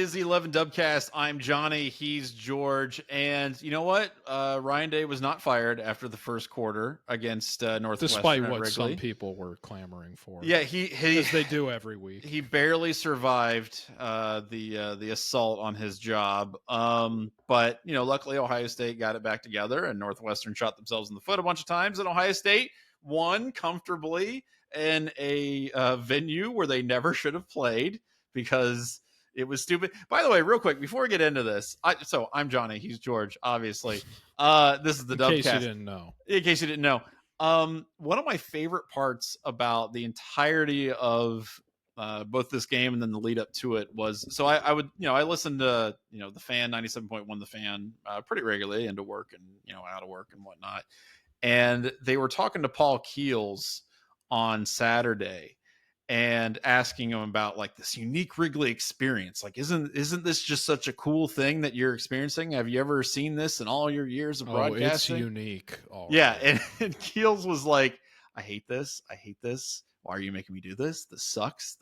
is the 11 Dubcast. I'm Johnny. He's George. And you know what? Ryan Day was not fired after the first quarter against Northwestern despite at what Wrigley. some people were clamoring for. Yeah, as they do every week. He barely survived the assault on his job. But luckily Ohio State got it back together, and Northwestern shot themselves in the foot a bunch of times. And Ohio State won comfortably in a venue where they never should have played because it was stupid. By the way, real quick before we get into this, so I'm Johnny. He's George. Obviously, this is the Dubcast. In case you didn't know. In case you didn't know. One of my favorite parts about the entirety of both this game and then the lead up to it was, so I would, I listened to, the Fan 97.1, the Fan pretty regularly, into work and, out of work and whatnot. And they were talking to Paul Keels on Saturday and asking him about like this unique Wrigley experience. Like, isn't this just such a cool thing that you're experiencing? Have you ever seen this in all your years of broadcasting? It's unique. Yeah. And Keels was like, I hate this. Why are you making me do this? This sucks.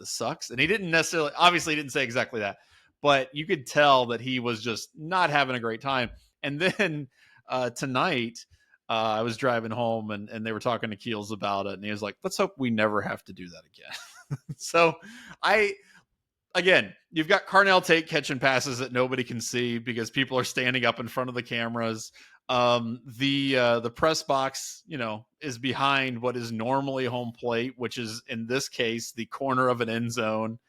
And he didn't necessarily, obviously didn't say exactly that, but you could tell that he was just not having a great time. And then tonight, I was driving home and they were talking to Keels about it. And he was like, let's hope we never have to do that again. So again, you've got Carnell Tate catching passes that nobody can see because people are standing up in front of the cameras. The press box, is behind what is normally home plate, which is in this case, the corner of an end zone.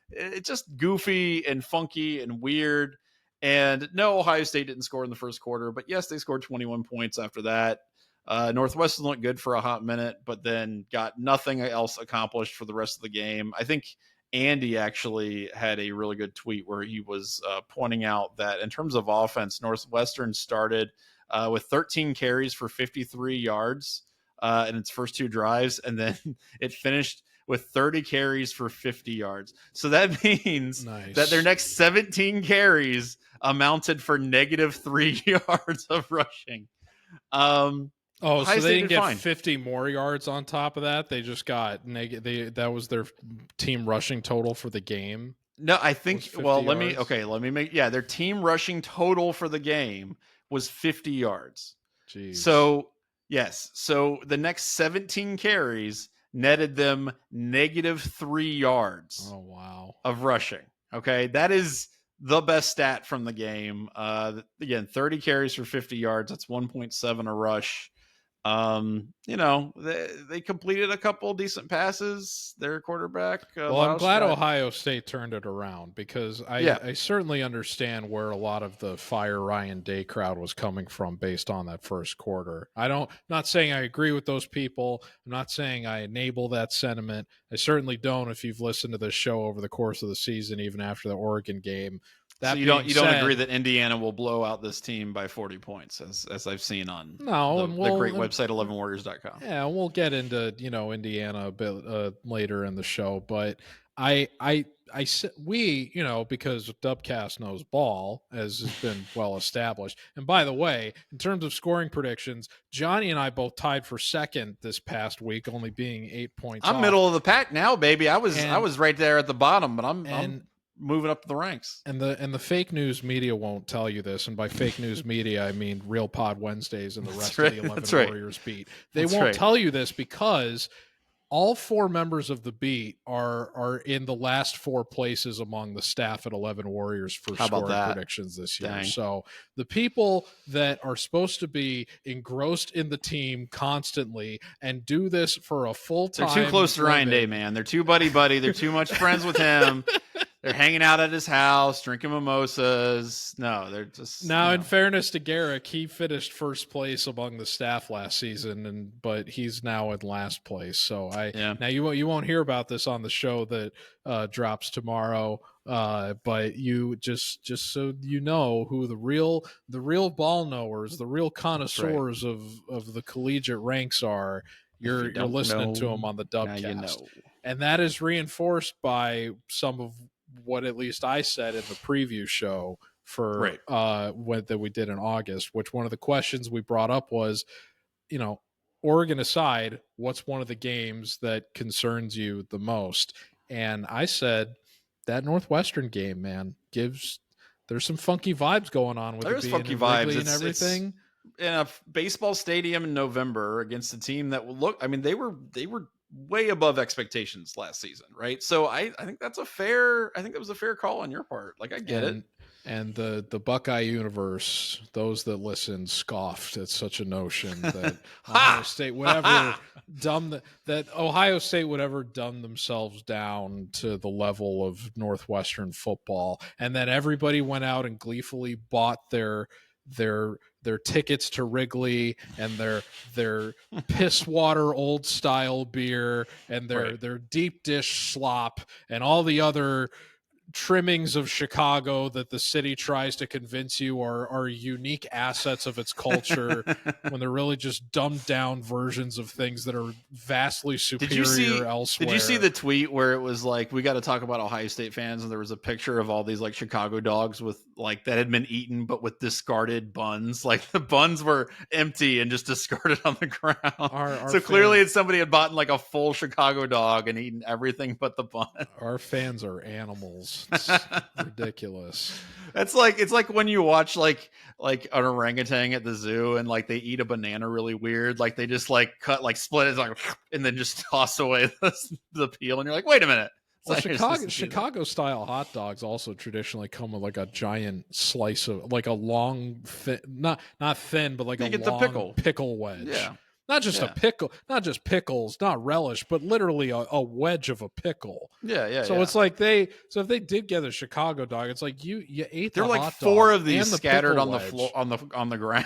It's just goofy and funky and weird. And no, Ohio State didn't score in the first quarter, but yes, they scored 21 points after that. Northwestern looked good for a hot minute, but then got nothing else accomplished for the rest of the game. I think Andy actually had a really good tweet where he was pointing out that in terms of offense, Northwestern started with 13 carries for 53 yards in its first two drives, and then it finished with 30 carries for 50 yards. So that means that their next 17 carries amounted for -3 yards of rushing. So they didn't get 50 more yards on top of that. They just got that was their team rushing total for the game. No, I think, well, let me make, their team rushing total for the game was 50 yards. Jeez. So yes. So the next 17 carries netted them -3 yards. Oh, wow. Of rushing. Okay. That is the best stat from the game. Again, 30 carries for 50 yards. That's 1.7 a rush. They completed a couple decent passes. Their quarterback. I'm glad Ohio State turned it around because I certainly understand where a lot of the fire Ryan Day crowd was coming from based on that first quarter. Not saying I agree with those people. I'm not saying I enable that sentiment. I certainly don't if you've listened to this show over the course of the season, even after the Oregon game. So you don't agree that Indiana will blow out this team by 40 points, as I've seen on the great website 11warriors.com. Yeah, we'll get into Indiana a bit later in the show, but we because Dubcast knows ball, as has been well established. And by the way, in terms of scoring predictions, Johnny and I both tied for second this past week, only being 8 points. I'm off. Middle of the pack now, baby. I was right there at the bottom, but I'm moving up the ranks. And the fake news media won't tell you this, and by fake news media I mean Real Pod Wednesdays and the rest of the 11 Warriors beat. They won't tell you this because all four members of the beat are in the last four places among the staff at 11 Warriors for scoring predictions this year. Dang. So the people that are supposed to be engrossed in the team constantly and do this for a full time. They're too close to Ryan Day, man. They're too buddy. They're too much friends with him. They're hanging out at his house, drinking mimosas. No, they're just... Now, in fairness to Garrick, he finished first place among the staff last season, but he's now in last place. So now you won't hear about this on the show that drops tomorrow. But you just so you know who the real ball knowers, the real connoisseurs of the collegiate ranks are. You're listening to them on the Dubcast, and that is reinforced by some of what at least I said in the preview show for that we did in August, which one of the questions we brought up was, Oregon aside, what's one of the games that concerns you the most? And I said that Northwestern game, man, there's some funky vibes going on with There's it being funky in vibes Wrigley and everything. It's in a baseball stadium in November against a team that they were way above expectations last season, right? So I think that was a fair call on your part. Like, I get it. And the Buckeye universe, those that listened scoffed at such a notion that Ohio State would ever dumb themselves down to the level of Northwestern football. And then everybody went out and gleefully bought their tickets to Wrigley and their piss water old style beer and their deep dish slop and all the other trimmings of Chicago that the city tries to convince you are unique assets of its culture when they're really just dumbed down versions of things that are vastly superior elsewhere. Did you see the tweet where it was like, we got to talk about Ohio State fans, and there was a picture of all these like Chicago dogs with like that had been eaten but with discarded buns, like the buns were empty and just discarded on the ground. So clearly somebody had bought like a full Chicago dog and eaten everything but the bun. Our fans are animals. It's ridiculous. It's like when you watch like an orangutan at the zoo and like they eat a banana really weird, like they just like split it like and then just toss away the peel, and you're like, wait a minute. Well, Chicago style hot dogs also traditionally come with like a giant slice of like a long not thin, but like a long pickle wedge. Yeah. Not just a pickle, not just pickles, not relish, but literally a wedge of a pickle. Yeah. So it's like if they did get a Chicago dog, it's like you ate there the were like hot four dog of these scattered on the wedge. floor on the ground.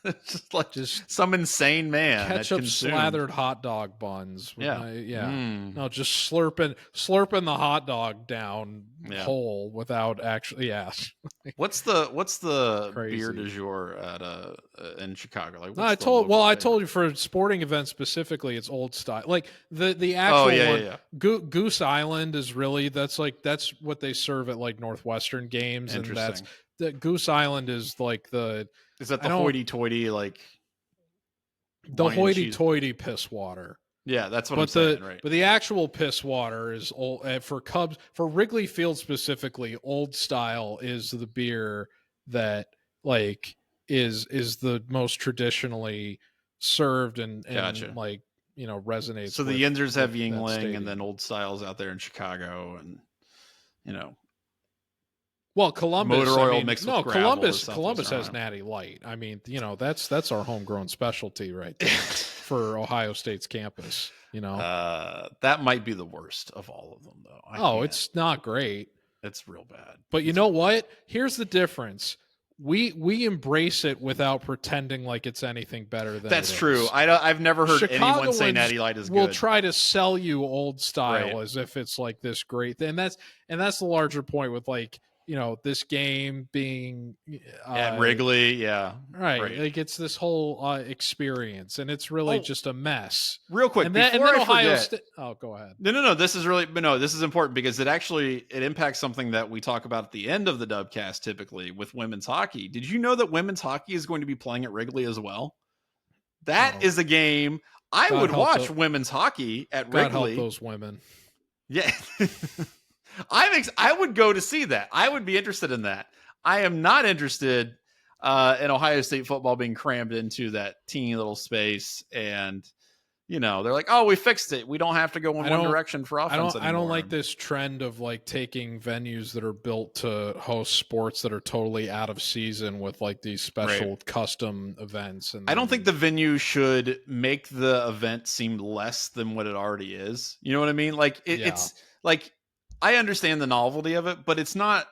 It's just some insane man. Ketchup slathered hot dog buns. Mm. No, just slurping the hot dog down whole without actually. Yeah. What's the beer du jour at in Chicago? Like, I told you for sporting events specifically, it's old style. Like the actual Goose Island is really that's what they serve at like Northwestern games, and that's the Goose Island is like the hoity-toity like the hoity-toity piss water. Yeah, that's what I'm saying, right? But the actual piss water is old for Wrigley Field specifically. Old style is the beer that like is the most traditionally served and gotcha. Like resonates. So the Yinzers have Yingling, and then Old Styles out there in Chicago, and well, Columbus. Motor oil mixed with gravel. Columbus has Natty Light. I mean, that's our homegrown specialty right there for Ohio State's campus. That might be the worst of all of them, though. It's not great. It's real bad. But you know what? Here's the difference. We embrace it without pretending like it's anything better than that's true. I've never heard anyone say Natty Light is good. We'll try to sell you old style as if it's like this great thing. And that's the larger point with like this game being at Wrigley, right. Like it's this whole experience, and it's really just a mess. Real quick, and then Ohio State. Oh, go ahead. No. This is important because it impacts something that we talk about at the end of the Dubcast typically with women's hockey. Did you know that women's hockey is going to be playing at Wrigley as well? That is a game I would watch. Women's hockey at Wrigley. God help those women. Yeah. I would go to see that. I would be interested in that. I am not interested in Ohio State football being crammed into that teeny little space. And, they're like, oh, we fixed it. We don't have to go in one direction for offense anymore. I don't like this trend of like taking venues that are built to host sports that are totally out of season with like these special custom events. And I don't think the venue should make the event seem less than what it already is. You know what I mean? Like it's like, I understand the novelty of it, but it's not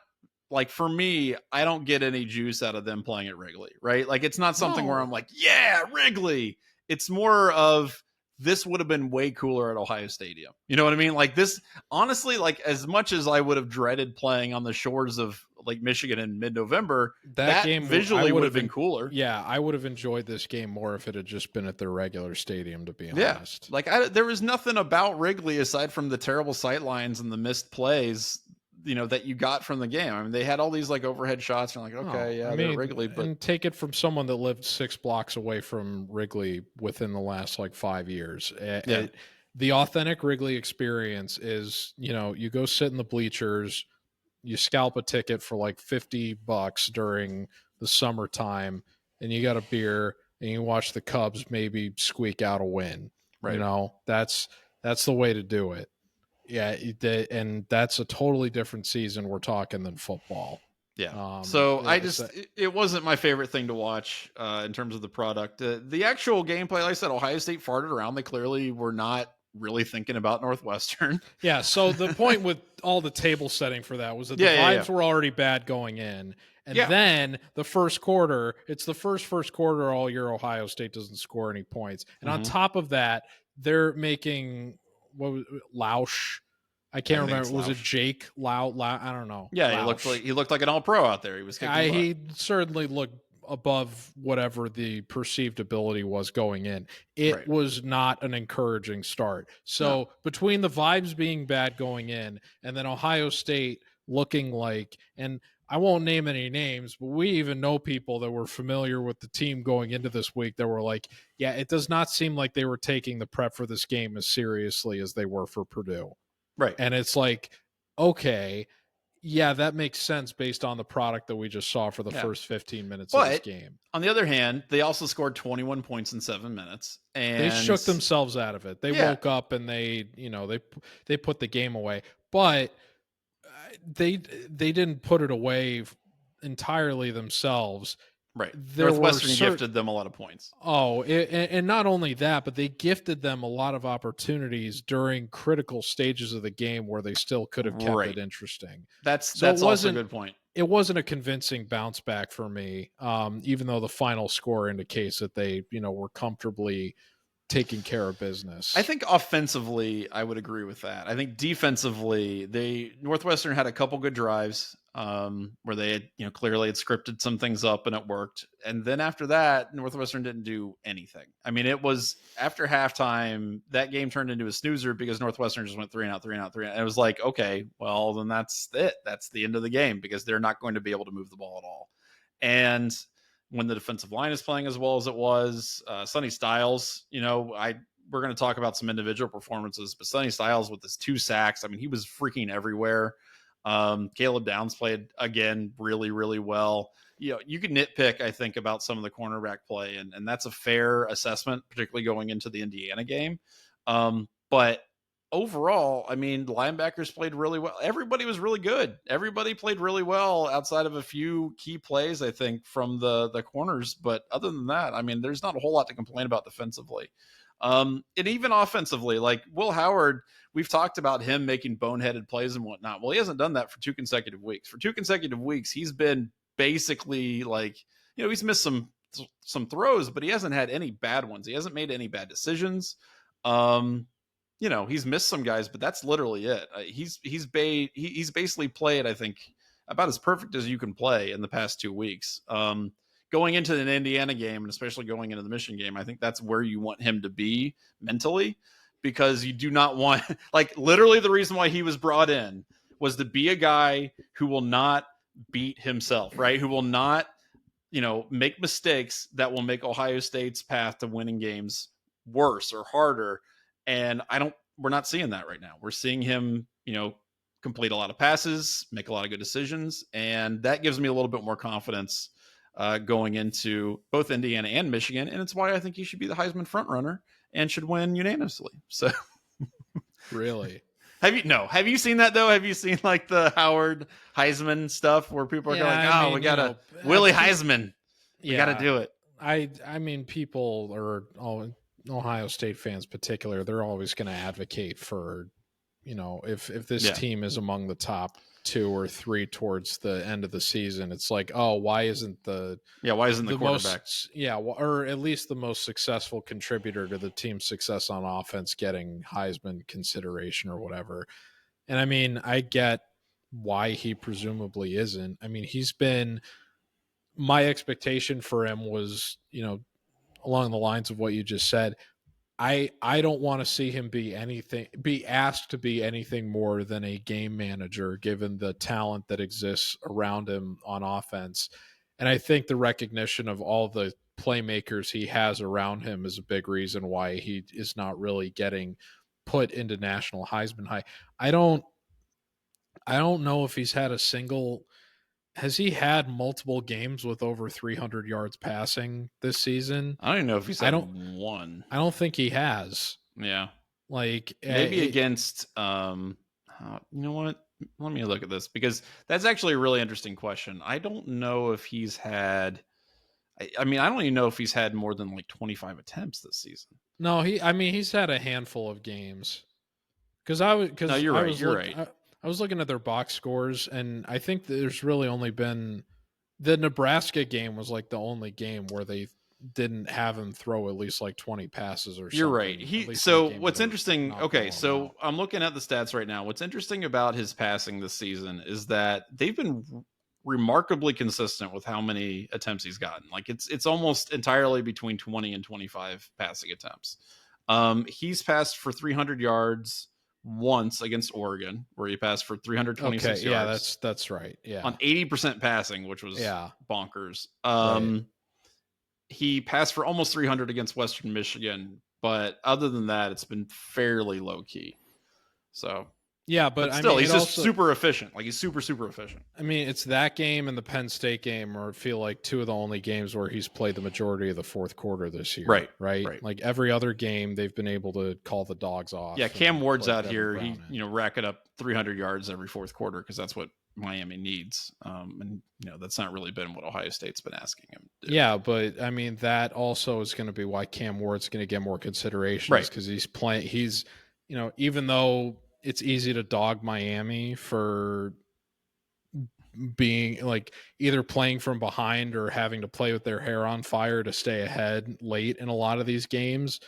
like, for me, I don't get any juice out of them playing at Wrigley, right? Like, it's not something where I'm like, yeah, Wrigley. It's more of, this would have been way cooler at Ohio Stadium. You know what I mean? Like this, honestly, like as much as I would have dreaded playing on the shores of Lake Michigan in mid-November, that game visually would have been cooler. Yeah, I would have enjoyed this game more if it had just been at their regular stadium, to be honest. Like there was nothing about Wrigley aside from the terrible sight lines and the missed plays, that you got from the game. I mean, they had all these like overhead shots. And you're like, okay, they're Wrigley, but and take it from someone that lived 6 blocks away from Wrigley within the last like 5 years. The authentic Wrigley experience is, you go sit in the bleachers, you scalp a ticket for like $50 during the summertime, and you got a beer and you watch the Cubs maybe squeak out a win. Right. That's the way to do it. Yeah, and that's a totally different season we're talking than football. Yeah. So it wasn't my favorite thing to watch in terms of the product. The actual gameplay, like I said, Ohio State farted around. They clearly were not really thinking about Northwestern. Yeah. So the point with all the table setting for that was that the vibes were already bad going in. And then the first quarter, it's the first quarter all year Ohio State doesn't score any points. And on top of that, they're making Lausch. I can't remember. Was it Jake Lau? I don't know. Yeah, he looked like an all-pro out there. He was kicking he certainly looked above whatever the perceived ability was going in. It was not an encouraging start. So between the vibes being bad going in and then Ohio State looking like, and I won't name any names, but we even know people that were familiar with the team going into this week that were like, yeah, it does not seem like they were taking the prep for this game as seriously as they were for Purdue. Right. And it's like, okay, yeah, that makes sense based on the product that we just saw for the first 15 minutes of this game. On the other hand, they also scored 21 points in 7 minutes. And they shook themselves out of it. They woke up and they put the game away. But they didn't put it away entirely themselves. Right. Northwestern gifted them a lot of points. Oh, and not only that, but they gifted them a lot of opportunities during critical stages of the game where they still could have kept it interesting. That's also a good point. It wasn't a convincing bounce back for me, even though the final score indicates that they, were comfortably taking care of business. I think offensively, I would agree with that. I think defensively, Northwestern had a couple good drives where they had, clearly had scripted some things up and it worked. And then after that, Northwestern didn't do anything. I mean, it was after halftime, that game turned into a snoozer because Northwestern just went 3 and out. And it was like, okay, well, then that's it. That's the end of the game because they're not going to be able to move the ball at all. And when the defensive line is playing as well as it was, Sonny Styles, we're going to talk about some individual performances, but Sonny Styles with his 2 sacks, I mean, he was freaking everywhere. Caleb Downs played again really, really well. You could nitpick, I think, about some of the cornerback play, and that's a fair assessment, particularly going into the Indiana game. But overall, I mean, the linebackers played really well. Everybody was really good. Everybody played really well outside of a few key plays, I think, from the corners. But other than that, I mean, there's not a whole lot to complain about defensively. And even offensively, like Will Howard, we've talked about him making boneheaded plays and whatnot. Well, he hasn't done that for 2 consecutive weeks. For 2 consecutive weeks, he's been basically like, he's missed some throws, but he hasn't had any bad ones. He hasn't made any bad decisions. He's missed some guys, but that's literally it. He's basically played, I think, about as perfect as you can play in the past 2 weeks. Going into an Indiana game, and especially going into the Michigan game, I think that's where you want him to be mentally, because you do not want, like, literally the reason why he was brought in was to be a guy who will not beat himself, right? Who will not, make mistakes that will make Ohio State's path to winning games worse or harder. And we're not seeing that right now. We're seeing him, complete a lot of passes, make a lot of good decisions. And that gives me a little bit more confidence going into both Indiana and Michigan. And it's why I think he should be the Heisman frontrunner and should win unanimously. So really, have you seen that though? Have you seen like the Howard Heisman stuff where people are we got Willie Heisman. We got to do it. I mean, people are Ohio State fans in particular, they're always going to advocate for, if this team is among the top 2 or 3 towards the end of the season, it's like, why isn't the quarterback? Or at least the most successful contributor to the team's success on offense getting Heisman consideration or whatever. And I mean, I get why he presumably isn't. I mean, my expectation for him was, along the lines of what you just said. I don't want to see him be asked to be anything more than a game manager, given the talent that exists around him on offense. And I think the recognition of all the playmakers he has around him is a big reason why he is not really getting put into national Heisman high. I don't know if he's had a single. Has he had multiple games with over 300 yards passing this season? I don't even know if he's had one. I don't think he has. Yeah. Like maybe against you know what? Let me look at this, because that's actually a really interesting question. I don't know if he's had I mean, I don't even know if he's had more than like 25 attempts this season. No, he's had a handful of games. Because no, you're right. You're right. I was looking at their box scores, and I think there's really only been the Nebraska game was like the only game where they didn't have him throw at least like 20 passes or something. You're right. So what's interesting, okay, so I'm looking at the stats right now. What's interesting about his passing this season is that they've been remarkably consistent with how many attempts he's gotten. Like it's almost entirely between 20 and 25 passing attempts. He's passed for 300 yards once against Oregon, where he passed for 326 yards. Yeah, that's right. Yeah. On 80% passing, which was bonkers. Right. He passed for almost 300 against Western Michigan, but other than that, it's been fairly low key. So yeah, but still, he's just super efficient. Like he's super efficient. I mean, it's that game and the Penn State game, or feel like two of the only games where he's played the majority of the fourth quarter this year. Right. Like every other game, they've been able to call the dogs off. Yeah, Cam Ward's out here. He racking up 300 yards every fourth quarter because that's what Miami needs. And that's not really been what Ohio State's been asking him to do. Yeah, but I mean that also is going to be why Cam Ward's going to get more consideration, right? Because he's playing. He's even though it's easy to dog Miami for being like either playing from behind or having to play with their hair on fire to stay ahead late in a lot of these games,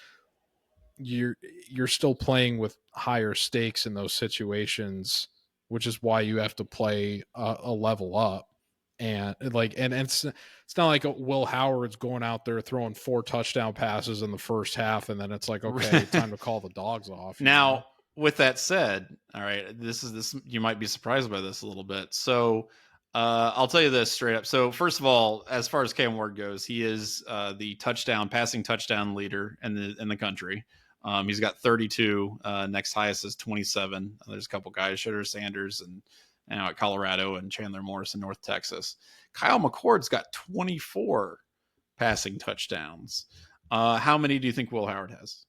you're still playing with higher stakes in those situations, which is why you have to play a level up. And it's not like Will Howard's going out there throwing 4 touchdown passes in the first half, and then it's like, okay, time to call the dogs off. Now, with that said, all right, this you might be surprised by this a little bit. So I'll tell you this straight up. So first of all, as far as Cam Ward goes, he is the passing touchdown leader in the country. He's got 32. Next highest is 27. There's a couple guys, Shedder Sanders and at Colorado, and Chandler Morris in North Texas. Kyle McCord's got 24 passing touchdowns. How many do you think Will Howard has?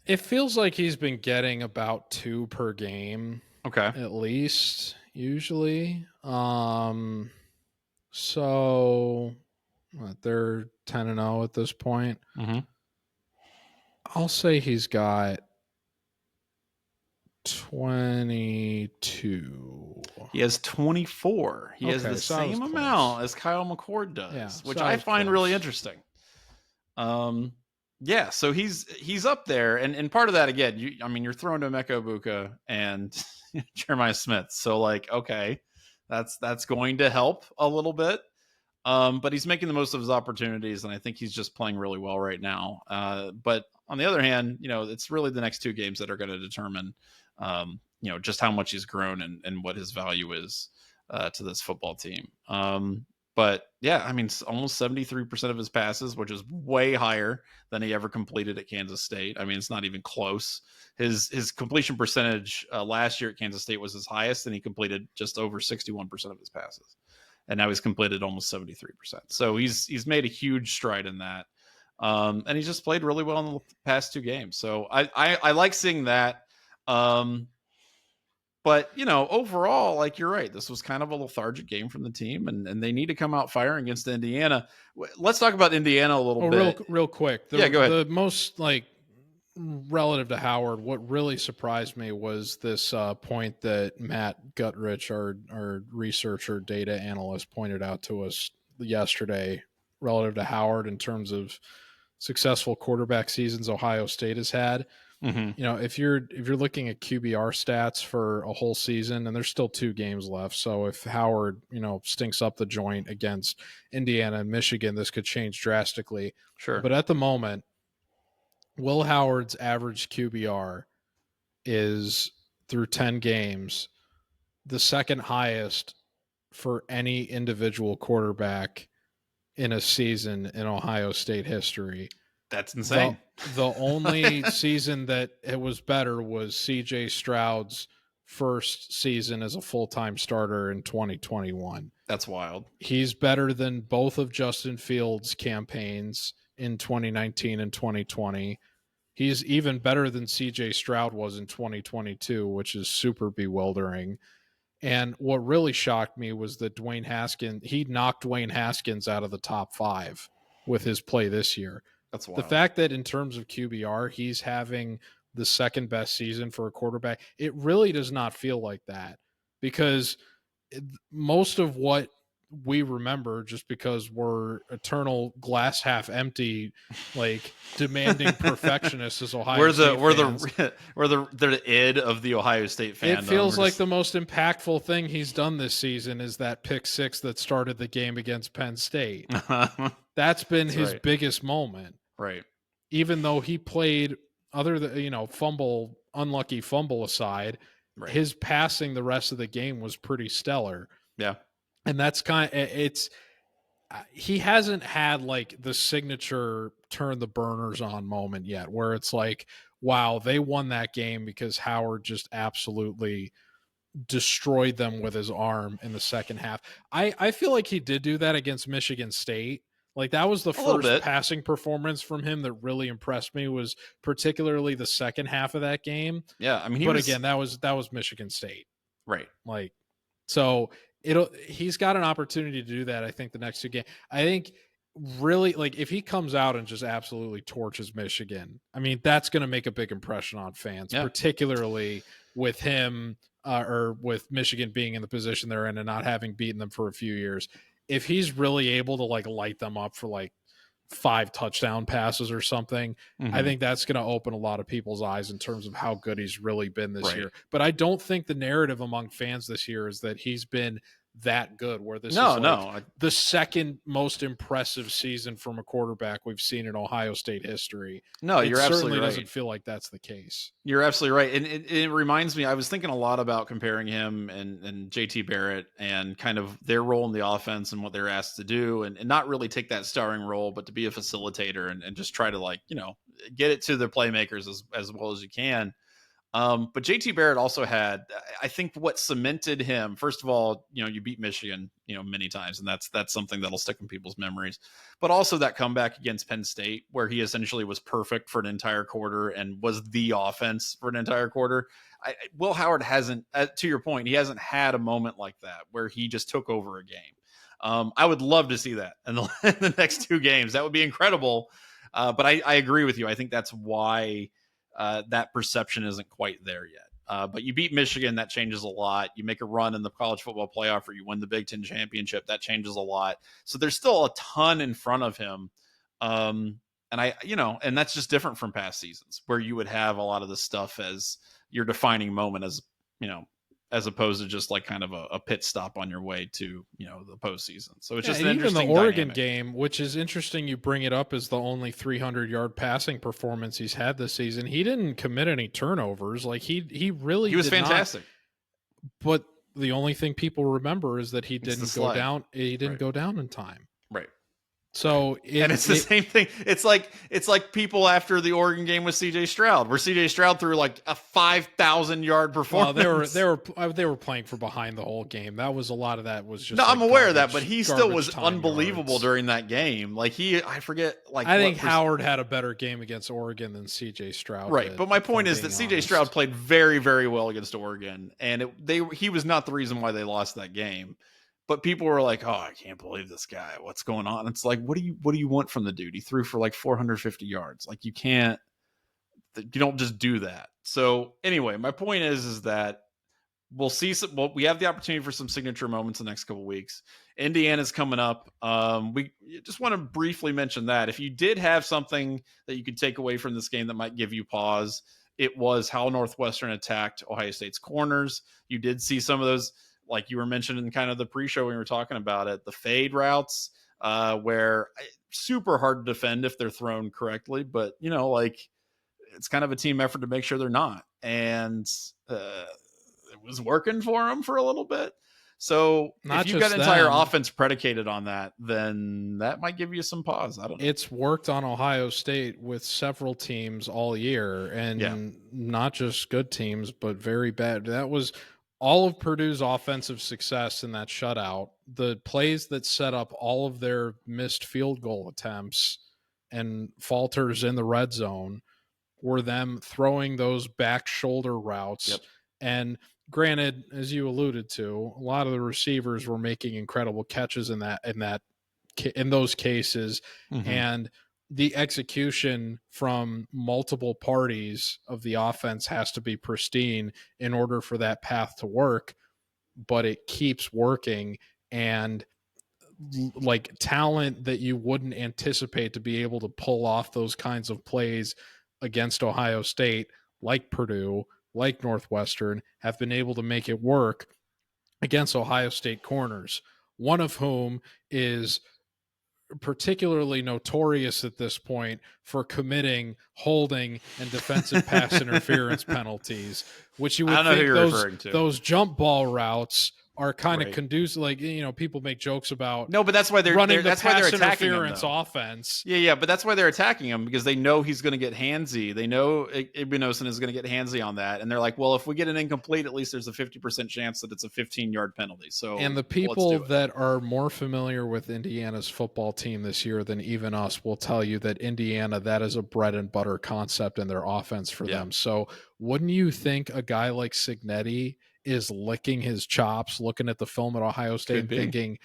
It feels like he's been getting about 2 per game. Okay. At least, usually. So they're 10-0 at this point. Mm-hmm. I'll say he's got 22. He has 24. He has the same amount as Kyle McCord does, which I find really interesting. Yeah, so he's up there, and part of that again, you're throwing to Emeka Egbuka and Jeremiah Smith, so like, okay, that's going to help a little bit, but he's making the most of his opportunities, and I think he's just playing really well right now. But on the other hand, it's really the next 2 games that are going to determine, just how much he's grown and what his value is to this football team. But yeah, I mean, almost 73% of his passes, which is way higher than he ever completed at Kansas State. I mean, it's not even close. His completion percentage last year at Kansas State was his highest, and he completed just over 61% of his passes. And now he's completed almost 73%. So he's made a huge stride in that. And he's just played really well in the past 2 games. So I like seeing that. But, overall, like, you're right. This was kind of a lethargic game from the team, and they need to come out firing against Indiana. Let's talk about Indiana a little bit. Real quick. Go ahead. The most, relative to Howard, what really surprised me was this point that Matt Gutrich, our researcher, data analyst, pointed out to us yesterday relative to Howard in terms of successful quarterback seasons Ohio State has had. Mm-hmm. If you're looking at QBR stats for a whole season, and there's still 2 games left, so if Howard stinks up the joint against Indiana and Michigan, this could change drastically. Sure. But at the moment, Will Howard's average QBR is, through 10 games, the second highest for any individual quarterback in a season in Ohio State history. That's insane. The only season that it was better was CJ Stroud's first season as a full-time starter in 2021. That's wild. He's better than both of Justin Fields' campaigns in 2019 and 2020. He's even better than CJ Stroud was in 2022, which is super bewildering. And what really shocked me was that he knocked Dwayne Haskins out of the top 5 with his play this year. That's wild. The fact that in terms of QBR, he's having the second best season for a quarterback, it really does not feel like that, because most of what we remember, just because we're eternal glass half empty, like demanding perfectionists as Ohio State fans. We're the id of the Ohio State fandom. It feels like the most impactful thing he's done this season is that pick 6 that started the game against Penn State. That's been his biggest moment. Right. Even though he played, other than, unlucky fumble aside, his passing the rest of the game was pretty stellar. Yeah. And that's he hasn't had like the signature turn the burners on moment yet, where it's like, wow, they won that game because Howard just absolutely destroyed them with his arm in the second half. I feel like he did do that against Michigan State. Like, that was the first passing performance from him that really impressed me, was particularly the second half of that game. Yeah. I mean, again, that was Michigan State. Right. Like, so he's got an opportunity to do that, I think, the next 2 games. I think really, like, if he comes out and just absolutely torches Michigan, I mean, that's going to make a big impression on fans, particularly with him or with Michigan being in the position they're in and not having beaten them for a few years. If he's really able to like light them up for like 5 touchdown passes or something, I think that's going to open a lot of people's eyes in terms of how good he's really been this year. But I don't think the narrative among fans this year is that he's been that good, where this is the second most impressive season from a quarterback we've seen in Ohio State history. No, you're absolutely right. It doesn't feel like that's the case. You're absolutely right. And it reminds me, I was thinking a lot about comparing him and JT Barrett and kind of their role in the offense and what they're asked to do, and not really take that starring role, but to be a facilitator and just try to, like, get it to the playmakers as well as you can. But JT Barrett also had, I think, what cemented him. First of all, you beat Michigan, many times, and that's something that'll stick in people's memories. But also that comeback against Penn State, where he essentially was perfect for an entire quarter and was the offense for an entire quarter. Will Howard hasn't, to your point, he hasn't had a moment like that where he just took over a game. I would love to see that in the next 2 games. That would be incredible. But I agree with you. I think that's why that perception isn't quite there yet. But you beat Michigan, that changes a lot. You make a run in the college football playoff, or you win the Big Ten championship, that changes a lot. So there's still a ton in front of him. And that's just different from past seasons, where you would have a lot of this stuff as your defining moment, as opposed to just like kind of a pit stop on your way to, the postseason. So it's just an interesting even the Oregon dynamic. game, which is interesting. You bring it up as the only 300-yard passing performance he's had this season. He didn't commit any turnovers. Like he was fantastic. But the only thing people remember is that he didn't go down. He didn't go down in time. Right. So it's the same thing. It's like people after the Oregon game with CJ Stroud, where CJ Stroud threw like a 5,000-yard performance. Well, they were playing for behind the whole game. That was a lot of that was just. No, I'm aware of that, but he still was unbelievable during that game. Like I think Howard had a better game against Oregon than CJ Stroud. Right, but my point is that CJ Stroud played very, very well against Oregon, and he was not the reason why they lost that game. But people were like, "Oh, I can't believe this guy. What's going on?" It's like, what do you want from the dude? He threw for like 450 yards. Like, you don't just do that. So anyway, my point is that we'll see we have the opportunity for some signature moments in the next couple of weeks. Indiana's coming up. We just want to briefly mention that if you did have something that you could take away from this game that might give you pause, it was how Northwestern attacked Ohio State's corners. You did see some of those, like you were mentioning kind of the pre-show when we were talking about it, the fade routes, where super hard to defend if they're thrown correctly, but it's kind of a team effort to make sure they're not. And it was working for them for a little bit. So Not if you've just got an entire them, offense predicated on that, then that might give you some pause. I don't know. It's worked on Ohio State with several teams all year, and not just good teams, but very bad. That was all of Purdue's offensive success in that shutout. The plays that set up all of their missed field goal attempts and falters in the red zone were them throwing those back shoulder routes. Yep. And granted, as you alluded to, a lot of the receivers were making incredible catches in those cases, and the execution from multiple parties of the offense has to be pristine in order for that path to work, but it keeps working. And like talent that you wouldn't anticipate to be able to pull off those kinds of plays against Ohio State, like Purdue, like Northwestern, have been able to make it work against Ohio State corners, one of whom is particularly notorious at this point for committing holding and defensive pass interference penalties, which you would think those jump ball routes are kind of conducive. Like, people make jokes about no, but that's why they're running that's the why pass they're attacking interference him, offense. Yeah, but that's why they're attacking him, because they know he's going to get handsy. They know Igbinosun is going to get handsy on that, and they're like, well, if we get an incomplete, at least there's a 50% chance that it's a 15-yard penalty. So, and the people that are more familiar with Indiana's football team this year than even us will tell you that Indiana, that is a bread and butter concept in their offense for them. So wouldn't you think a guy like Cignetti is licking his chops, looking at the film at Ohio State and thinking,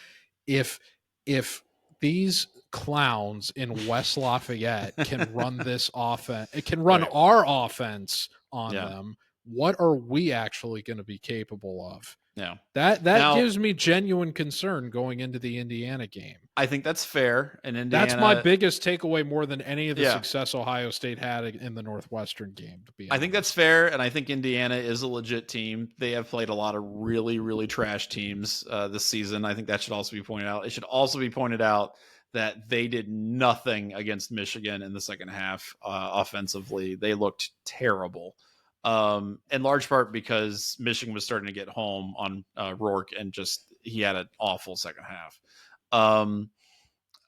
if these clowns in West Lafayette can run this offense, it can run our offense on them, what are we actually going to be capable of? Yeah. That gives me genuine concern going into the Indiana game. I think that's fair. And Indiana, that's my biggest takeaway, more than any of the success Ohio State had in the Northwestern game, to be honest. I think that's fair, and I think Indiana is a legit team. They have played a lot of really, really trash teams this season. I think that should also be pointed out. It should also be pointed out that they did nothing against Michigan in the second half offensively. They looked terrible. In large part because Michigan was starting to get home on Rourke, and just he had an awful second half.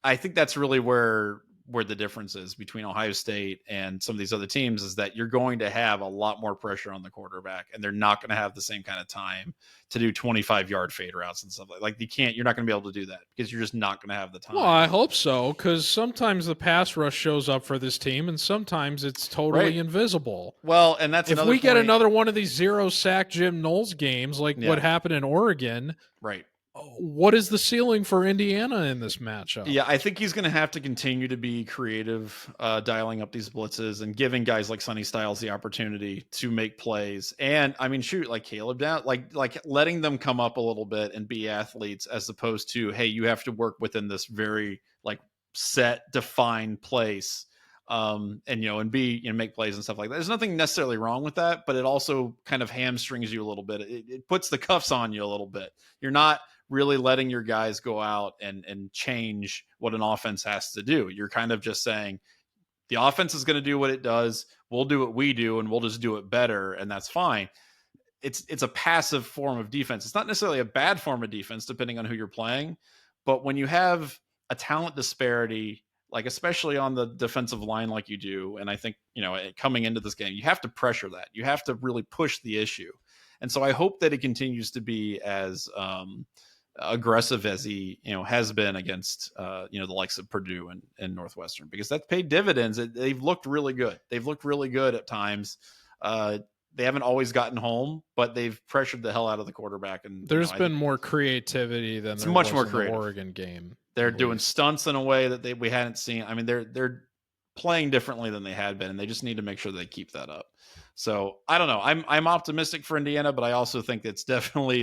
I think that's really where the difference is between Ohio State and some of these other teams, is that you're going to have a lot more pressure on the quarterback, and they're not going to have the same kind of time to do 25-yard fade routes and stuff like you're not going to be able to do that, because you're just not going to have the time. Well, I hope so, because sometimes the pass rush shows up for this team, and sometimes it's totally invisible. Well, and that's if we get another one of these 0-sack Jim Knowles games, like what happened in Oregon, right? What is the ceiling for Indiana in this matchup? Yeah, I think he's going to have to continue to be creative, dialing up these blitzes and giving guys like Sonny Styles the opportunity to make plays. And I mean, shoot, like Caleb down, like letting them come up a little bit and be athletes, as opposed to, hey, you have to work within this very set, defined place. And make plays and stuff like that. There's nothing necessarily wrong with that, but it also kind of hamstrings you a little bit. It puts the cuffs on you a little bit. You're not really letting your guys go out and change what an offense has to do. You're kind of just saying the offense is going to do what it does. We'll do what we do, and we'll just do it better. And that's fine. It's a passive form of defense. It's not necessarily a bad form of defense, depending on who you're playing. But when you have a talent disparity, especially on the defensive line, like you do, and I think, coming into this game, you have to pressure that. You have to really push the issue. And so I hope that it continues to be as aggressive as he has been against the likes of Purdue and Northwestern, because that's paid dividends. They've looked really good. They've looked really good at times. They haven't always gotten home, but they've pressured the hell out of the quarterback. And there's been more creativity than there was in the Oregon game. They're doing stunts in a way that we hadn't seen. I mean, they're playing differently than they had been, and they just need to make sure they keep that up. So I don't know. I'm optimistic for Indiana, but I also think it's definitely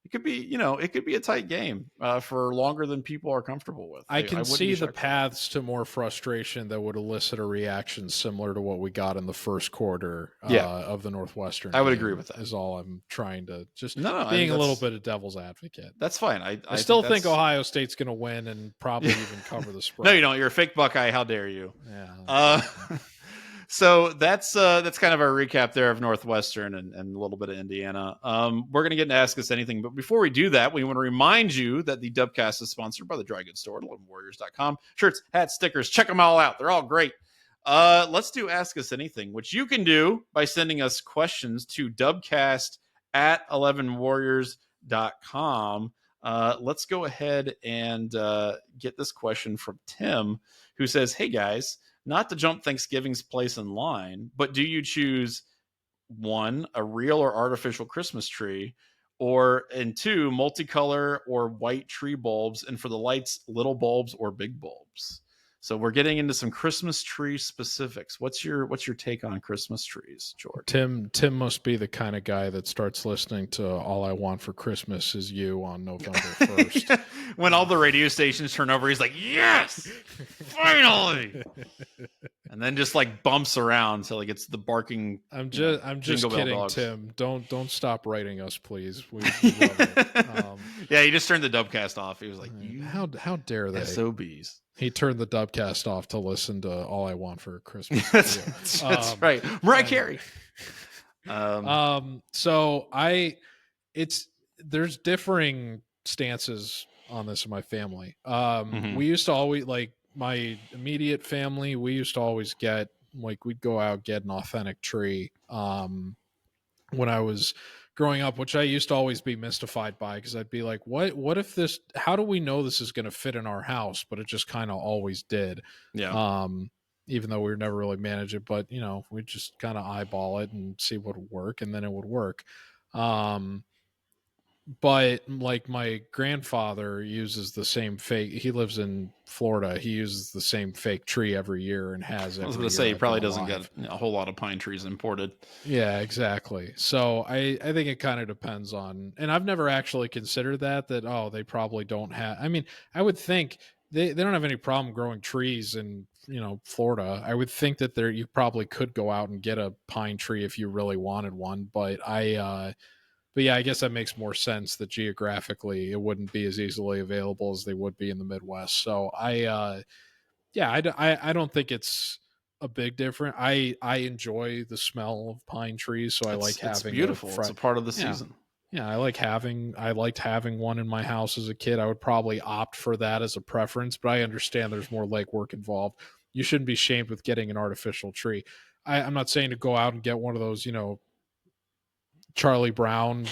it could be a tight game for longer than people are comfortable with. I can see the paths to more frustration that would elicit a reaction similar to what we got in the first quarter of the Northwestern. I would agree with that. Is all I'm trying to being a little bit of devil's advocate. That's fine. I still think Ohio State's going to win and probably even cover the spread. No, you don't. You're a fake Buckeye. How dare you? Yeah. So that's kind of our recap there of Northwestern and a little bit of Indiana. We're going to get into Ask Us Anything, but before we do that, we want to remind you that the Dubcast is sponsored by the dry goods store at 11warriors.com. Shirts, hats, stickers, check them all out. They're all great. Let's do Ask Us Anything, which you can do by sending us questions to Dubcast at 11warriors.com. Let's go ahead and get this question from Tim, who says, hey guys, not to jump Thanksgiving's place in line, but do you choose 1, a real or artificial Christmas tree, and 2, multicolor or white tree bulbs, and for the lights, little bulbs or big bulbs? So we're getting into some Christmas tree specifics. What's your take on Christmas trees, George? Tim must be the kind of guy that starts listening to All I Want for Christmas Is You on November 1st. When all the radio stations turn over, he's like, yes, finally. And then just like bumps around until he gets the barking. I'm just kidding, Tim. Don't stop writing us, please. We love it. Yeah, he just turned the Dubcast off. He was like, how dare they? SOBs. He turned the Dubcast off to listen to All I Want for Christmas. That's right. Mariah Carey. So there's differing stances on this in my family. We used to always, like, my immediate family, we used to always get, like, we'd go out, get an authentic tree. When I was growing up, which I used to always be mystified by, because I'd be like, what if this, how do we know this is going to fit in our house? But it just kind of always did. Yeah. Even though we would never really manage it, but we just kind of eyeball it and see what would work, and then it would work. But like, my grandfather uses the same fake, he lives in Florida. He uses the same fake tree every year and has it. I was going to say, he probably doesn't get a whole lot of pine trees imported. Yeah, exactly. So I think it kind of depends on, and I've never actually considered that, they probably don't have, I mean, I would think they don't have any problem growing trees in, Florida. I would think that you probably could go out and get a pine tree if you really wanted one, but yeah, I guess that makes more sense that geographically it wouldn't be as easily available as they would be in the Midwest. So I don't think it's a big difference. I enjoy the smell of pine trees, so I like having. It's beautiful. It's a part of the season. Yeah, I liked having one in my house as a kid. I would probably opt for that as a preference, but I understand there's more legwork involved. You shouldn't be shamed with getting an artificial tree. I'm not saying to go out and get one of those, Charlie Brown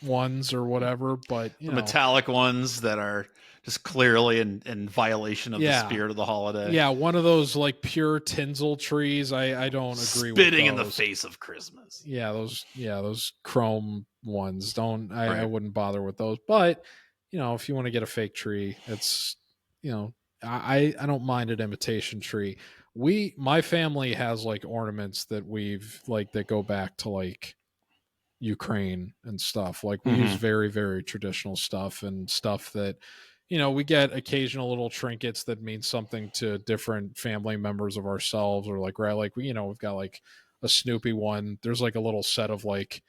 ones or whatever, but the metallic ones that are just clearly in violation of the spirit of the holiday. Yeah, one of those like pure tinsel trees. I don't agree with spitting in the face of Christmas. Yeah, those chrome ones. I wouldn't bother with those. But if you want to get a fake tree, it's I don't mind an imitation tree. My family has like ornaments that that go back to like Ukraine and stuff. Like we use very, very traditional stuff and stuff that, we get occasional little trinkets that mean something to different family members of ourselves, or like, we've got like a Snoopy one. There's like a little set of like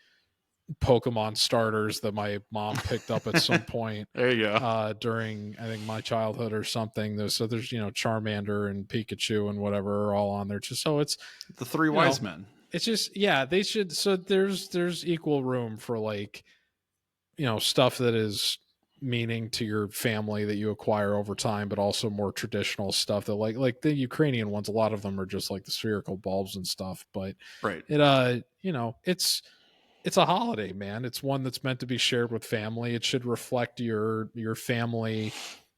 Pokemon starters that my mom picked up at some point. There you go. During, I think, my childhood or something. There's Charmander and Pikachu and whatever are all on there. So it's the three wise men. It's just, they should. So there's equal room for like, stuff that is meaning to your family that you acquire over time, but also more traditional stuff that like the Ukrainian ones, a lot of them are just like the spherical bulbs and stuff, but right. It, it's a holiday, man. It's one that's meant to be shared with family. It should reflect your family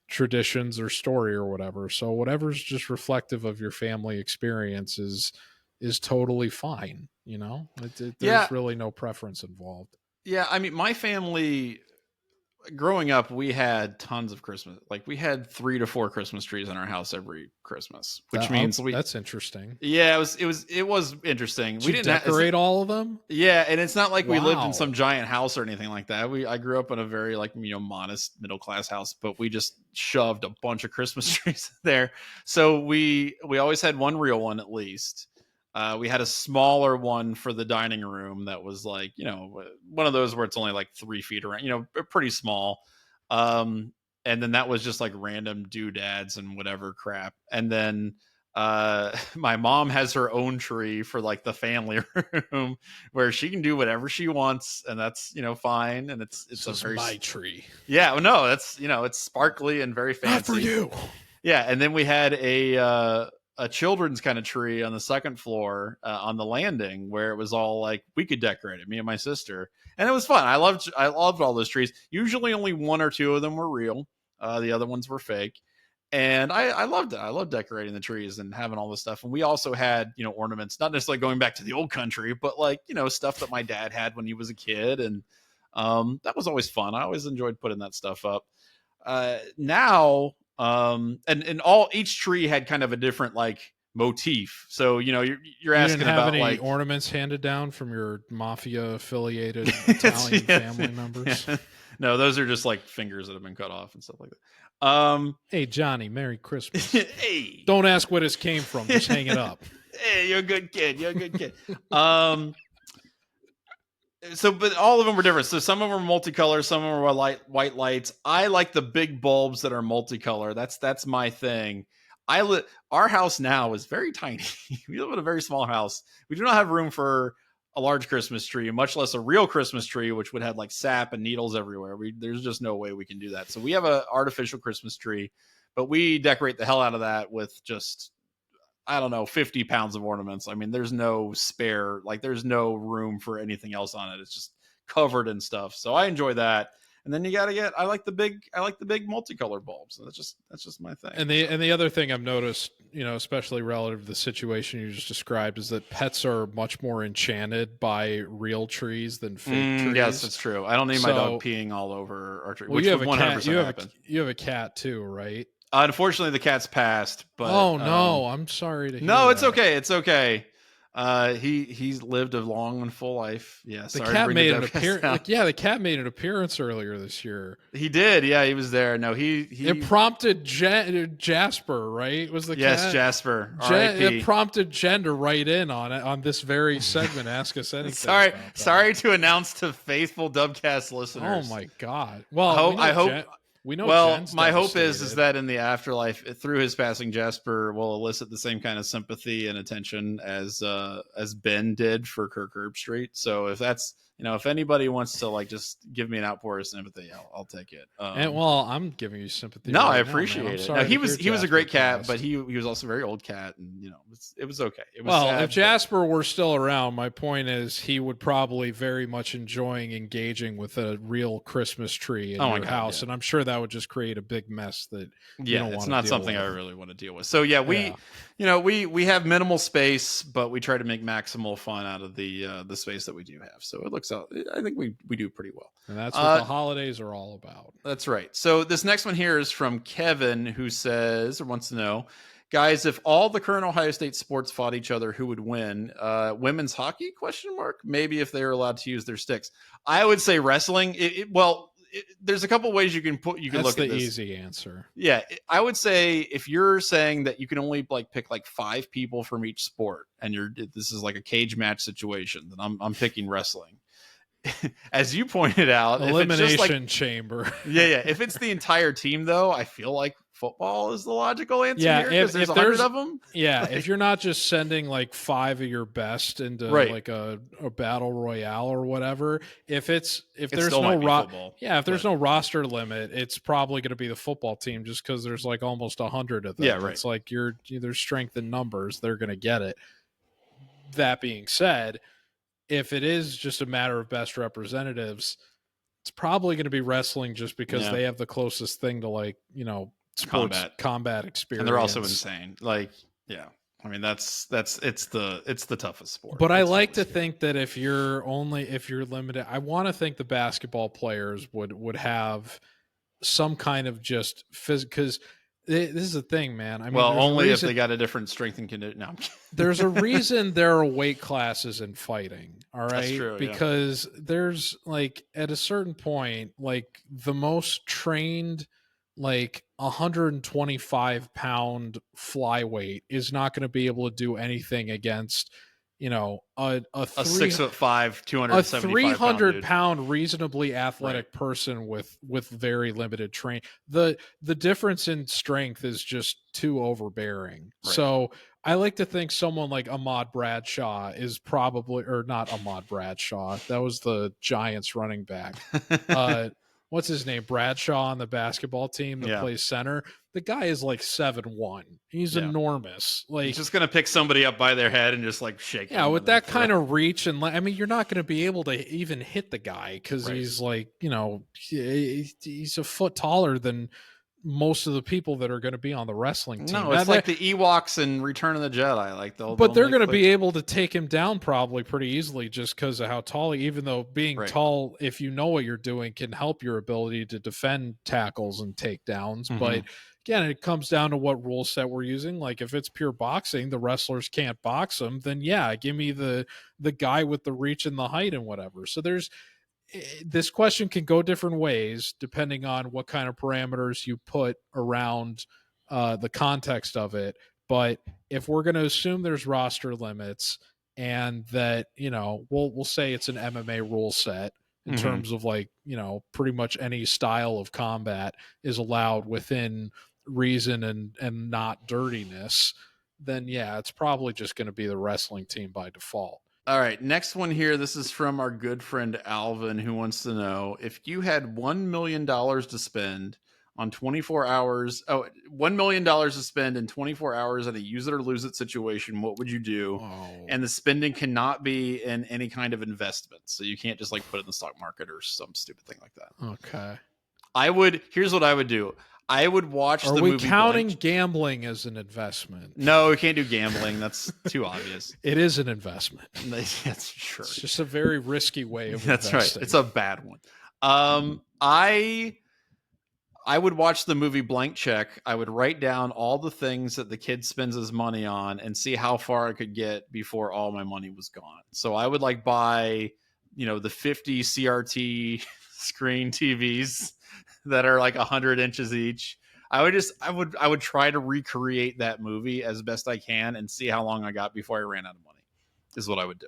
traditions or story or whatever. So whatever's just reflective of your family experience is totally fine. There's really no preference involved. Yeah. I mean, my family growing up, we had tons of Christmas. Like we had 3 to 4 Christmas trees in our house every Christmas, which means that's interesting. Yeah, it was interesting. We didn't decorate all of them. Yeah. And it's not like we lived in some giant house or anything like that. I grew up in a very modest middle-class house, but we just shoved a bunch of Christmas trees there. So we always had one real one at least. We had a smaller one for the dining room that was like, one of those where it's only like 3 feet around, pretty small. And then that was just like random doodads and whatever crap. And then My mom has her own tree for like the family room where she can do whatever she wants, and that's fine. And it's This a is very my tree. Yeah, well, no, that's it's sparkly and very fancy. Not for you. Yeah, and then we had a children's kind of tree on the second floor on the landing where it was all like we could decorate it, me and my sister, and it was fun. I loved all those trees. Usually, only one or two of them were real. The other ones were fake. And I loved it. I loved decorating the trees and having all this stuff. And we also had, ornaments, not necessarily going back to the old country, but like, stuff that my dad had when he was a kid. And that was always fun. I always enjoyed putting that stuff up. Now, and each tree had kind of a different like motif. So, you're asking didn't have about any like ornaments handed down from your mafia affiliated Italian family members. Yeah. No, those are just like fingers that have been cut off and stuff like that. Hey Johnny, Merry Christmas. Hey, don't ask where this came from, just hang it up. Hey, you're a good kid. So, but all of them were different. So some of them were multicolor, some of them were white lights. I like the big bulbs that are multicolor. That's my thing. Our house now is very tiny. We live in a very small house. We do not have room for a large Christmas tree, much less a real Christmas tree, which would have like sap and needles everywhere. There's just no way we can do that. So we have an artificial Christmas tree, but we decorate the hell out of that with just, I don't know, 50 pounds of ornaments. I mean, there's no spare, like there's no room for anything else on it. It's just covered in stuff. So I enjoy that. And then you got to get, I like the big multicolor bulbs. That's just my thing. And the other thing I've noticed, especially relative to the situation you just described, is that pets are much more enchanted by real trees than fake trees. Yes, that's true. I don't need my dog peeing all over our tree, which would 100% happen. You have a cat too, right? Unfortunately, the cat's passed. But no, I'm sorry to hear No, it's that. okay. It's okay. He's lived a long and full life. Yeah, the cat made an appearance. The cat made an appearance earlier this year. He did. Yeah, he was there. No, it prompted Jasper, right? Was the yes, cat? Jasper. It prompted Jen to write in on this very segment. Ask us anything. Sorry to announce to faithful Dubcast listeners. Oh my God. Well, I hope. We know. Well, my hope is that in the afterlife, through his passing, Jasper will elicit the same kind of sympathy and attention as Ben did for Kirk Herbstreit. So if that's if anybody wants to like just give me an outpour of sympathy, I'll take it. I'm giving you sympathy. No, I appreciate it. No, he was a great cat, but he was also a very old cat, and it was okay. It was sad, if Jasper were still around, my point is he would probably very much enjoying engaging with a real Christmas tree in your house, and I'm sure that would just create a big mess that you don't want to it's not deal something with. I really want to deal with. So we have minimal space, but we try to make maximal fun out of the space that we do have. So it looks out. I think we do pretty well. And that's what the holidays are all about. That's right. So this next one here is from Kevin, who says or wants to know, guys, if all the current Ohio State sports fought each other, who would win? Women's hockey? ? Maybe if they were allowed to use their sticks. I would say wrestling. There's a couple ways you can look at this. That's the easy answer. Yeah, I would say if you're saying that you can only pick 5 people from each sport, and this is like a cage match situation, then I'm picking wrestling. As you pointed out, elimination chamber. Yeah. If it's the entire team, though, I feel like football is the logical answer. Yeah, here, if there's 100 of them. Yeah, if you're not just sending 5 of your best into a battle royale or whatever, if there's no roster limit, it's probably going to be the football team just because there's almost 100 of them. Yeah, right. It's there's strength in numbers, they're going to get it. That being said, if it is just a matter of best representatives, it's probably going to be wrestling just because they have the closest thing to sports combat experience. And they're also insane. I mean it's the toughest sport. But I like to think that if you're limited, I want to think the basketball players would have some kind of just physical, because this is the thing, man. I mean, only if they got a different strength and condition. No, there's a reason there are weight classes in fighting. All right. That's true, because there's at a certain point, the most trained, 125-pound flyweight is not going to be able to do anything against a 6'5", 275 300-pound reasonably athletic person with very limited training. The difference in strength is just too overbearing. Right. So I like to think someone like Ahmad Bradshaw is probably, or not Ahmad Bradshaw. That was the Giants running back. What's his name? Bradshaw on the basketball team that plays center. The guy is like 7'1". He's enormous. Like, he's just gonna pick somebody up by their head and just like shake. Yeah, with that kind of reach, and I mean, you're not going to be able to even hit the guy because he's like, he's a foot taller than most of the people that are going to be on the wrestling team. No, it's like the Ewoks in Return of the Jedi. Like but they're going to be able to take him down probably pretty easily just because of how tall he. Even though being tall, if you know what you're doing, can help your ability to defend tackles and takedowns. But again, it comes down to what rule set we're using. Like if it's pure boxing, the wrestlers can't box them. Then give me the guy with the reach and the height and whatever. So this question can go different ways depending on what kind of parameters you put around the context of it. But if we're going to assume there's roster limits and that, we'll say it's an MMA rule set in terms of like, pretty much any style of combat is allowed within reason and not dirtiness, then it's probably just going to be the wrestling team by default. All right, next one here. This is from our good friend Alvin, who wants to know if you had $1 million to spend on 24 hours. $1 million to spend in 24 hours at a use it or lose it situation. What would you do? And the spending cannot be in any kind of investment, so you can't just like put it in the stock market or some stupid thing like that. Okay. Here's what I would do. I would watch the movie. Are we counting gambling as an investment? No, we can't do gambling. That's too obvious. It is an investment. That's true. It's just a very risky way of That's investing. Right. It's a bad one. I would watch the movie Blank Check. I would write down all the things that the kid spends his money on and see how far I could get before all my money was gone. So I would like buy, the 50 CRT screen TVs that are like 100 inches each. I would try to recreate that movie as best I can and see how long I got before I ran out of money is what I would do.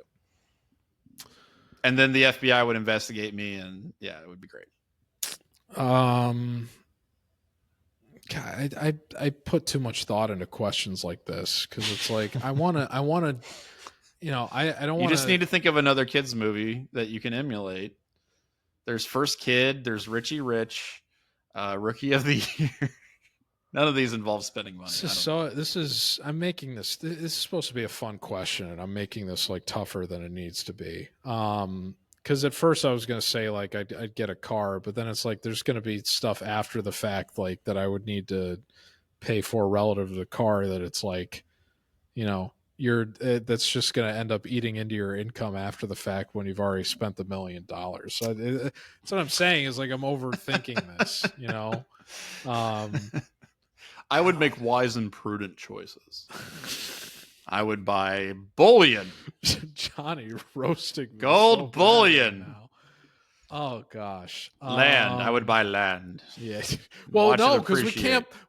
And then the FBI would investigate me and it would be great. God, I put too much thought into questions like this because it's like I want to I don't want to. You just need to think of another kids movie that you can emulate. There's First Kid, there's Richie Rich, Rookie of the Year. None of these involve spending money. This is supposed to be a fun question, and I'm making this like tougher than it needs to be. Because at first I was going to say like I'd get a car, but then it's like there's going to be stuff after the fact like that I would need to pay for relative to the car that it's like, that's just going to end up eating into your income after the fact when you've already spent $1 million. So that's what I'm saying is like I'm overthinking this, I would make wise and prudent choices. I would buy bullion. Johnny roasting gold bullion. Oh gosh, land. I would buy land. Yeah. Well, no, because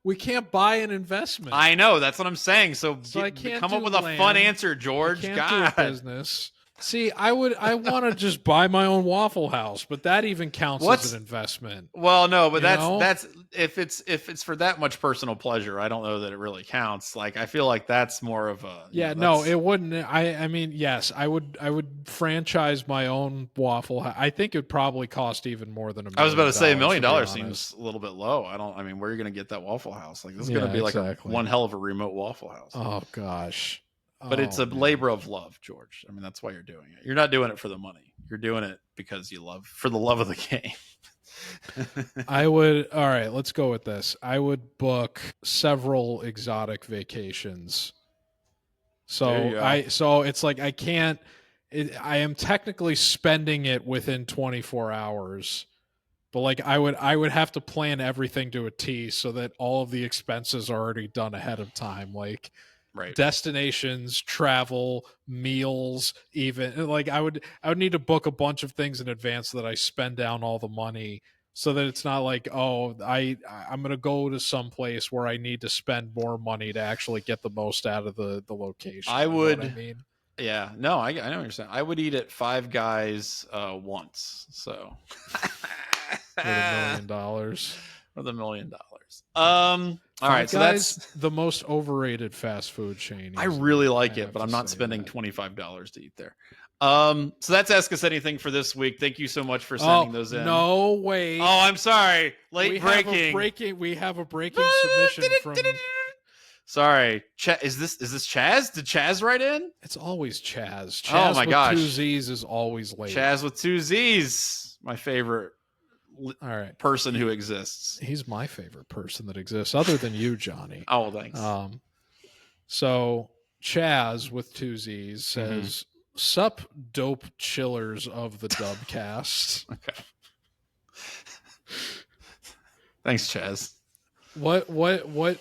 we can't buy an investment. I know. That's what I'm saying. So I can't come up with a fun answer, George. God. Do business. See, I want to just buy my own Waffle House, but that even counts as an investment. Well, no, but that's if it's for that much personal pleasure, I don't know that it really counts. Like I feel like that's more of a no, it wouldn't. I mean, yes, I would franchise my own Waffle House. I think it'd probably cost even more than $1 million. I was about to say $1 million seems a little bit low. I mean, where are you going to get that Waffle House? Like this is going to be like one hell of a remote Waffle House. Oh gosh. But it's a labor of love, George. I mean, that's why you're doing it. You're not doing it for the money. You're doing it because for the love of the game. All right, let's go with this. I would book several exotic vacations. So it's like I am technically spending it within 24 hours. But like I would have to plan everything to a T so that all of the expenses are already done ahead of time. Like destinations, travel, meals, even like I would need to book a bunch of things in advance so that I spend down all the money so that it's not like, I'm going to go to some place where I need to spend more money to actually get the most out of the location. I Yeah, no, I know what you're saying. I would eat at Five Guys once. So With $1 million. With $1 million. All right, so Guys, that's the most overrated fast food chain. I Easily. really like it, but I'm not spending $25 to eat there. So that's Ask Us Anything for this week. Thank you so much for sending those in. No, wait. Oh, I'm sorry. We have a breaking submission from. Sorry, is this Chaz? Did Chaz write in? It's always Chaz. Oh my gosh, 2 Z's is always late. Chaz with 2 Z's, my favorite. All right, person who exists. He's my favorite person that exists, other than you, Johnny. Oh, thanks. So Chaz with 2 Z's says, "Sup, dope chillers of the Dubcast." Okay. Thanks, Chaz. What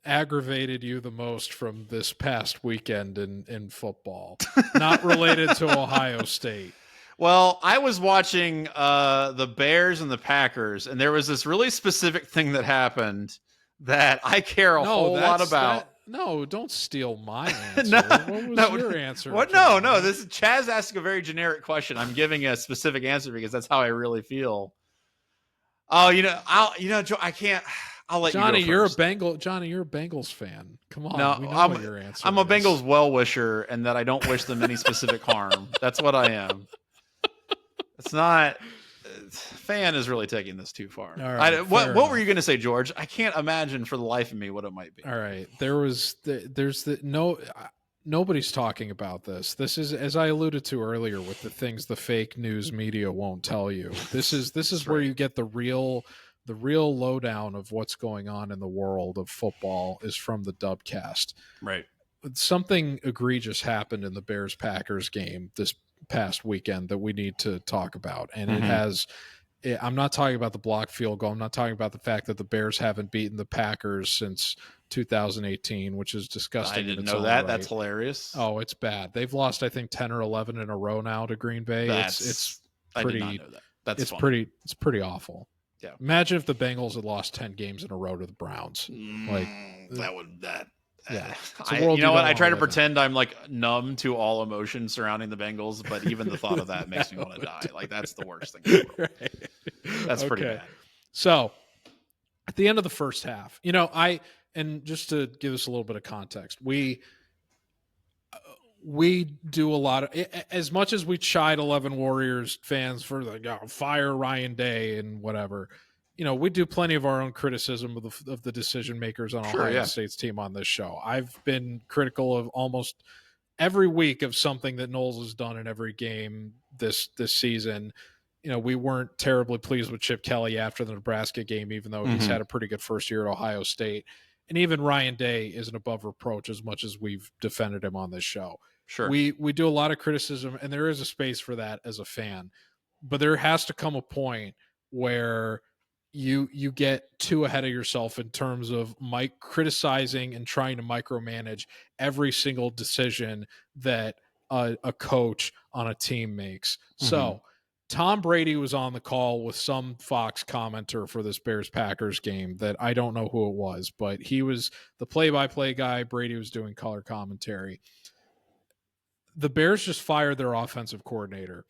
aggravated you the most from this past weekend in football? Not related to Ohio State. Well, I was watching the Bears and the Packers, and there was this really specific thing that happened that I care a whole lot about. No, don't steal my answer. What was your answer? What? No. This is Chaz asking a very generic question. I'm giving a specific answer because that's how I really feel. Oh, I can't. I'll let Johnny, you go first. Johnny, you're a Bengals fan. Come on. No, we know what your answer I'm a Bengals well-wisher, and that I don't wish them any specific harm. That's what I am. It's not. Fan is really taking this too far. All right, what were you going to say, George? I can't imagine for the life of me what it might be. All right, nobody's talking about this. This is, as I alluded to earlier, with the things the fake news media won't tell you. This is where you get the real lowdown of what's going on in the world of football is from the Dubcast. Right. Something egregious happened in the Bears-Packers game this past weekend that we need to talk about. And I'm not talking about the blocked field goal. I'm not talking about the fact that the Bears haven't beaten the Packers since 2018, which is disgusting. I didn't know that. Right. That's hilarious. Oh, it's bad. They've lost, I think, 10 or 11 in a row now to Green Bay. It's pretty, I did not know that. It's pretty awful. Yeah. Imagine if the Bengals had lost 10 games in a row to the Browns. Yeah. You know what? I try to pretend I'm like numb to all emotion surrounding the Bengals, but even the thought of that makes me want to die. Like, that's the worst thing in the world. Right. That's pretty bad. So at the end of the first half, and just to give us a little bit of context, we do a lot of, as much as we chide 11 Warriors fans for fire Ryan Day and whatever, we do plenty of our own criticism of the decision makers on Ohio State's team on this show. I've been critical of almost every week of something that Knowles has done in every game this season. We weren't terribly pleased with Chip Kelly after the Nebraska game, even though he's had a pretty good first year at Ohio State. And even Ryan Day isn't above reproach as much as we've defended him on this show. Sure. We do a lot of criticism, and there is a space for that as a fan. But there has to come a point where you get too ahead of yourself in terms of criticizing and trying to micromanage every single decision that a coach on a team makes. So Tom Brady was on the call with some Fox commenter for this Bears-Packers game that I don't know who it was, but he was the play-by-play guy. Brady was doing color commentary. The Bears just fired their offensive coordinator.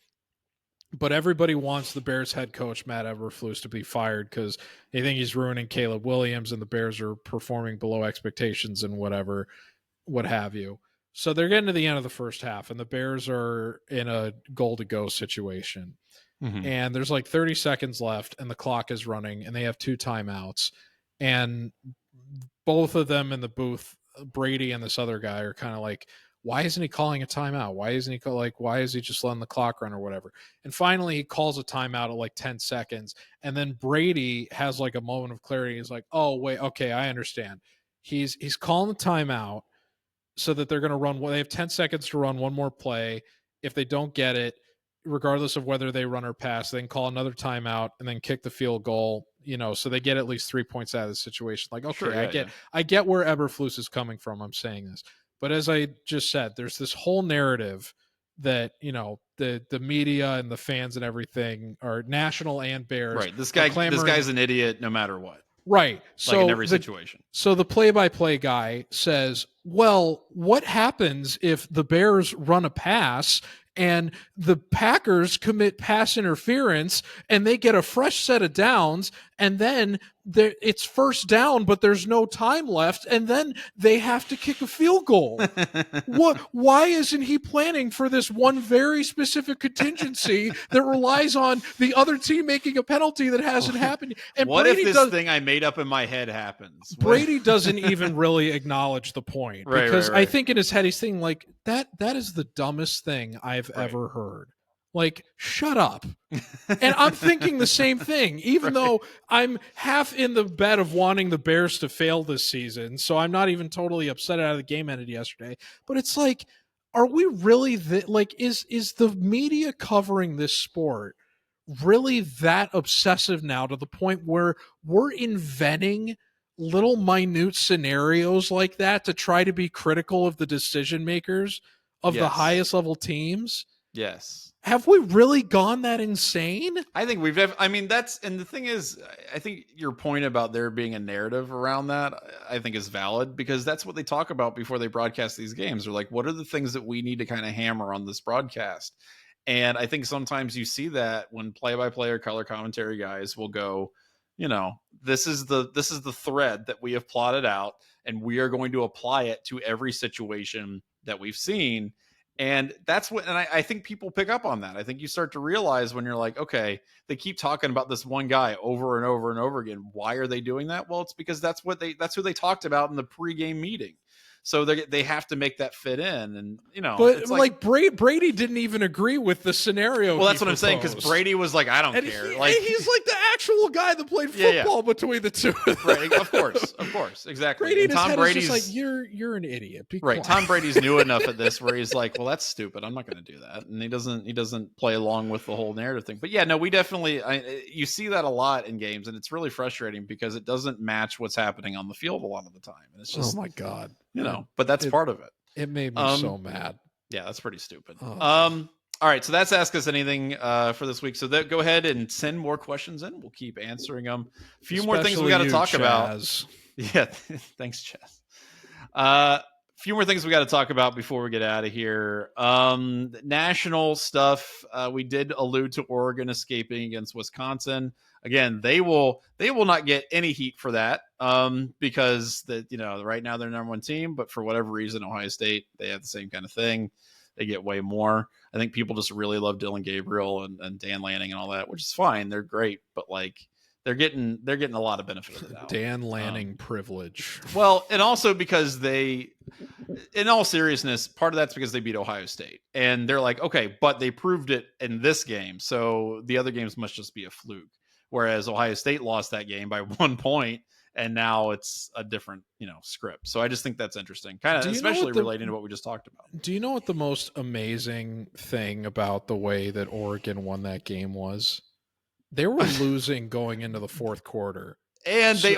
But everybody wants the Bears head coach, Matt Eberflus, to be fired because they think he's ruining Caleb Williams and the Bears are performing below expectations and what have you. So they're getting to the end of the first half, and the Bears are in a goal-to-go situation. And there's like 30 seconds left, and the clock is running, and they have 2 timeouts. And both of them in the booth, Brady and this other guy, are kind of like, why isn't he calling a timeout? Why isn't he why is he just letting the clock run or whatever? And finally he calls a timeout at like 10 seconds. And then Brady has like a moment of clarity. He's like, oh, wait, okay, I understand. He's calling the timeout so that they're going to run. They have 10 seconds to run one more play. If they don't get it, regardless of whether they run or pass, they can call another timeout and then kick the field goal, so they get at least 3 points out of the situation. Like, okay, sure, I get where Eberflus is coming from. I'm saying this. But as I just said, there's this whole narrative that, the media and the fans and everything are national and Bears. Right. This guy's an idiot no matter what. Right. So like in every situation. So the play-by-play guy says, well, what happens if the Bears run a pass and the Packers commit pass interference and they get a fresh set of downs, and then it's first down, but there's no time left, and then they have to kick a field goal? Why isn't he planning for this one very specific contingency that relies on the other team making a penalty that hasn't happened? And what Brady if this thing I made up in my head happens? Brady doesn't even really acknowledge the point, because I think in his head he's thinking like, that is the dumbest thing I've ever heard. Like, shut up. And I'm thinking the same thing, even though I'm half in the bet of wanting the Bears to fail this season. So I'm not even totally upset out of the game ended yesterday. But it's like, are we really is the media covering this sport really that obsessive now, to the point where we're inventing little minute scenarios like that to try to be critical of the decision makers of the highest level teams? Yes. Have we really gone that insane? I think and the thing is, I think your point about there being a narrative around that, I think is valid, because that's what they talk about before they broadcast these games. They're like, what are the things that we need to kind of hammer on this broadcast? And I think sometimes you see that when play-by-play or color commentary guys will go, this is the thread that we have plotted out, and we are going to apply it to every situation that we've seen. And that's what, and I think people pick up on that. I think you start to realize when you're like, okay, they keep talking about this one guy over and over and over again. Why are they doing that? Well, it's because that's who they talked about in the pregame meeting. So they have to make that fit in, and But it's like Brady didn't even agree with the scenario. Well, that's what I'm saying, because Brady was like, I don't care. He's like the actual guy that played football between the two. Right, of course, exactly. Brady, Tom Brady's just like, you're an idiot. Be quiet. Tom Brady's new enough at this where he's like, well, that's stupid. I'm not going to do that, and he doesn't play along with the whole narrative thing. But yeah, no, we definitely you see that a lot in games, and it's really frustrating because it doesn't match what's happening on the field a lot of the time, and it's just, oh my god. But that's part of it. It made me so mad. Yeah, that's pretty stupid. All right, so that's Ask Us Anything for this week. So go ahead and send more questions in. We'll keep answering them. A few more things we got to talk about. Yeah, thanks, Chaz. A few more things we got to talk about before we get out of here. National stuff. We did allude to Oregon escaping against Wisconsin. Again, they will not get any heat for that because right now they're number one team, but for whatever reason, Ohio State, they have the same kind of thing. They get way more. I think people just really love Dylan Gabriel and Dan Lanning and all that, which is fine. They're great, but they're getting a lot of benefit of the doubt. Dan Lanning privilege. Well, and also because they, in all seriousness, part of that's because they beat Ohio State, and they're like, okay, but they proved it in this game, so the other games must just be a fluke. Whereas Ohio State lost that game by 1 point, and now it's a different, script. So I just think that's interesting, kind of, especially relating to what we just talked about. Do you know what the most amazing thing about the way that Oregon won that game was? They were losing going into the fourth quarter, and they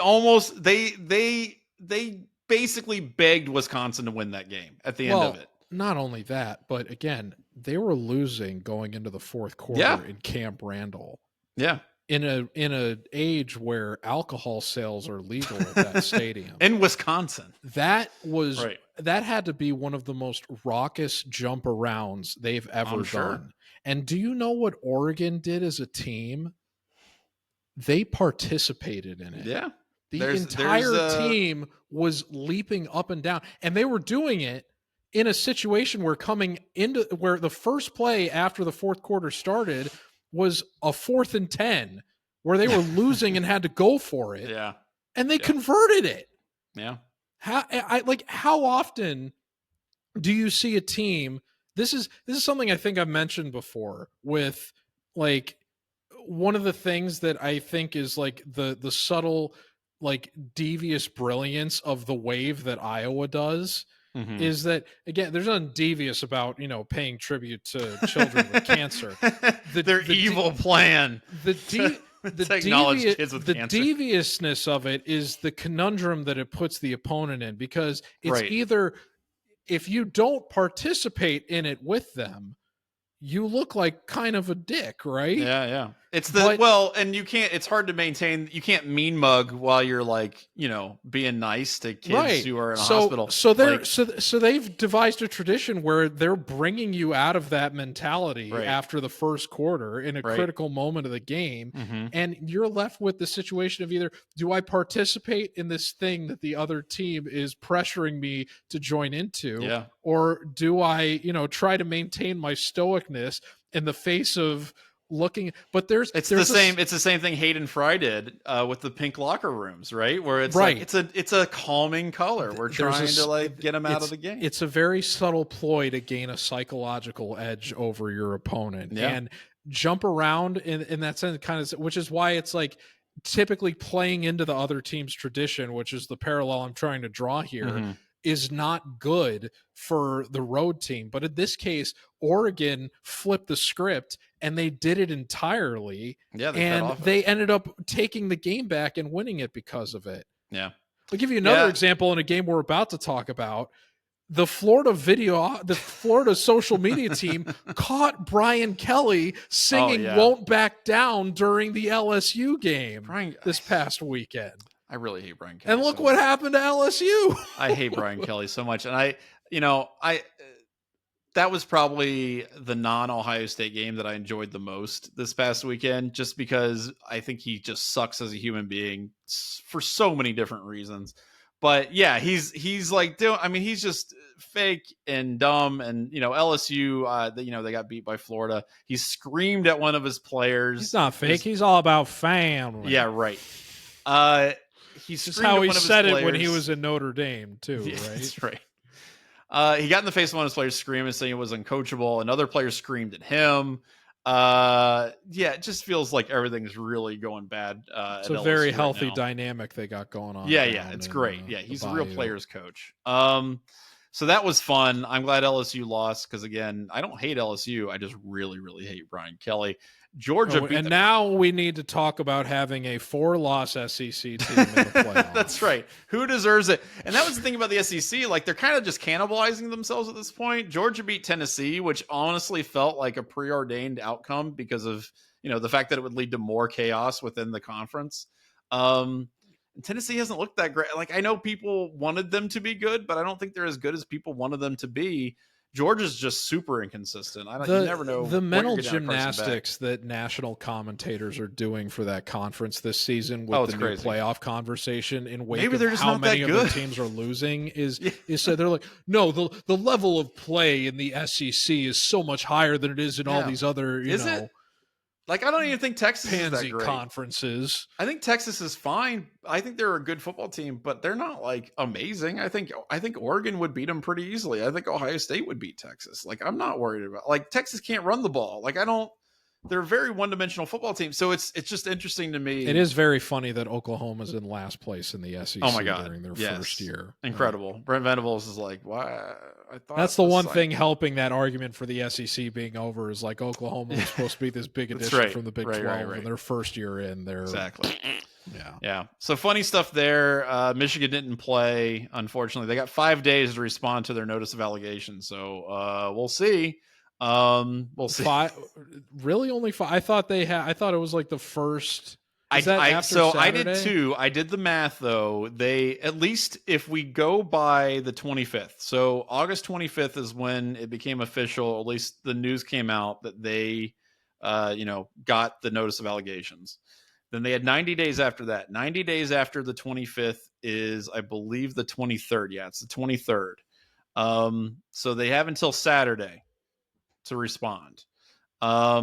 basically begged Wisconsin to win that game at the end of it. Not only that, but again, they were losing going into the fourth quarter in Camp Randall. Yeah. In a age where alcohol sales are legal at that stadium in Wisconsin, that had to be one of the most raucous jump arounds they've ever done. And do you know what Oregon did as a team? They participated in it. Yeah, the entire team was leaping up and down, and they were doing it in a situation where where the first play after the fourth quarter started was a 4th and 10 where they were losing and had to go for it. Yeah. And they converted it. Yeah. How often do you see a team? This is something I think I've mentioned before with one of the things that I think is the subtle, devious brilliance of the wave that Iowa does. Mm-hmm. Is that, again, there's nothing devious about, paying tribute to children with cancer. Their evil plan. The deviousness of it is the conundrum that it puts the opponent in, because it's either, if you don't participate in it with them, you look like kind of a dick, right? Yeah, yeah. It's and you can't. It's hard to maintain. You can't mean mug while you're like, being nice to kids who are in a hospital. So they've devised a tradition where they're bringing you out of that mentality after the first quarter in a critical moment of the game, and you're left with the situation of either do I participate in this thing that the other team is pressuring me to join into, or do I, try to maintain my stoicness in the face of looking, but it's the same thing Hayden Fry did with the pink locker rooms, right? Where it's like it's a calming color. We're trying to get them out of the game. It's a very subtle ploy to gain a psychological edge over your opponent and jump around in that sense, kind of, which is why it's like typically playing into the other team's tradition, which is the parallel I'm trying to draw here. Is not good for the road team. But in this case, Oregon flipped the script and they did it entirely. Yeah, they ended up taking the game back and winning it because of it. Yeah. I'll give you another example in a game we're about to talk about. The Florida social media team caught Brian Kelly singing Won't Back Down during the LSU game this past weekend. I really hate Brian Kelly. And look what happened to LSU. I hate Brian Kelly so much. And that was probably the non-Ohio State game that I enjoyed the most this past weekend, just because I think he just sucks as a human being for so many different reasons. But yeah, he's like he's just fake and dumb. And LSU, they got beat by Florida. He screamed at one of his players. He's not fake. He's all about family. Yeah, right. He's how he said it when he was in Notre Dame too, right? That's right. He got in the face of one of his players screaming, saying it was uncoachable. Another player screamed at him. It just feels like everything's really going bad. It's a very healthy dynamic they got going on. Yeah, it's great. He's a real player's coach. So that was fun. I'm glad LSU lost because, again, I don't hate LSU. I just really, really hate Brian Kelly. Georgia now we need to talk about having a 4-loss SEC team in the playoffs. That's right. Who deserves it? And that was the thing about the SEC. Like, they're kind of just cannibalizing themselves at this point. Georgia beat Tennessee, which honestly felt like a preordained outcome because of, the fact that it would lead to more chaos within the conference. Tennessee hasn't looked that great. Like, I know people wanted them to be good, but I don't think they're as good as people wanted them to be. Georgia's just super inconsistent. You never know. The mental gymnastics that national commentators are doing for that conference this season with the new playoff conversation in wake of how many of the teams are losing is so they're like, no, the level of play in the SEC is so much higher than it is in all these other, you know. Like, I don't even think Texas is that great. Conferences. I think Texas is fine. I think they're a good football team, but they're not like amazing. I think Oregon would beat them pretty easily. I think Ohio State would beat Texas. Like, I'm not worried about, like, Texas can't run the ball. Like, they're a very one-dimensional football team. So it's just interesting to me. It is very funny that Oklahoma's in last place in the SEC during their first year. Incredible. Right? Brent Venables is like, why? I thought that's the one thing helping that argument for the SEC being over is like Oklahoma was supposed to be this big addition from the Big 12 and their first year in there. Exactly. Yeah. So funny stuff there. Michigan didn't play, unfortunately. They got 5 days to respond to their notice of allegations. So we'll see. We'll see. Really, only 5? I thought it was like the first. I did too. I did the math though. They, at least if we go by the 25th. So August 25th is when it became official. At least the news came out that they, got the notice of allegations. Then they had 90 days after that. 90 days after the 25th is, I believe, the 23rd. Yeah, it's the 23rd. So they have until Saturday to respond. I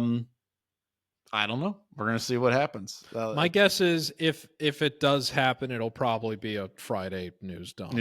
don't know. We're going to see what happens. My guess is if it does happen, it'll probably be a Friday news dump.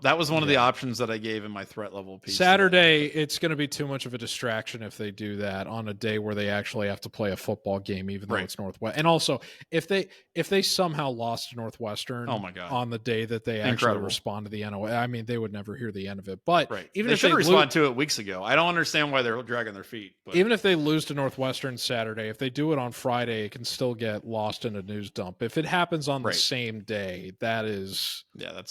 That was one of the options that I gave in my threat level piece. Saturday, it's going to be too much of a distraction if they do that on a day where they actually have to play a football game, even though it's Northwest. And also, if they somehow lost to Northwestern on the day that they actually respond to the NOA, I mean, they would never hear the end of it. But even if they respond to it weeks ago, I don't understand why they're dragging their feet. But even if they lose to Northwestern Saturday, if they do it on Friday, it can still get lost in a news dump. If it happens on the same day, that's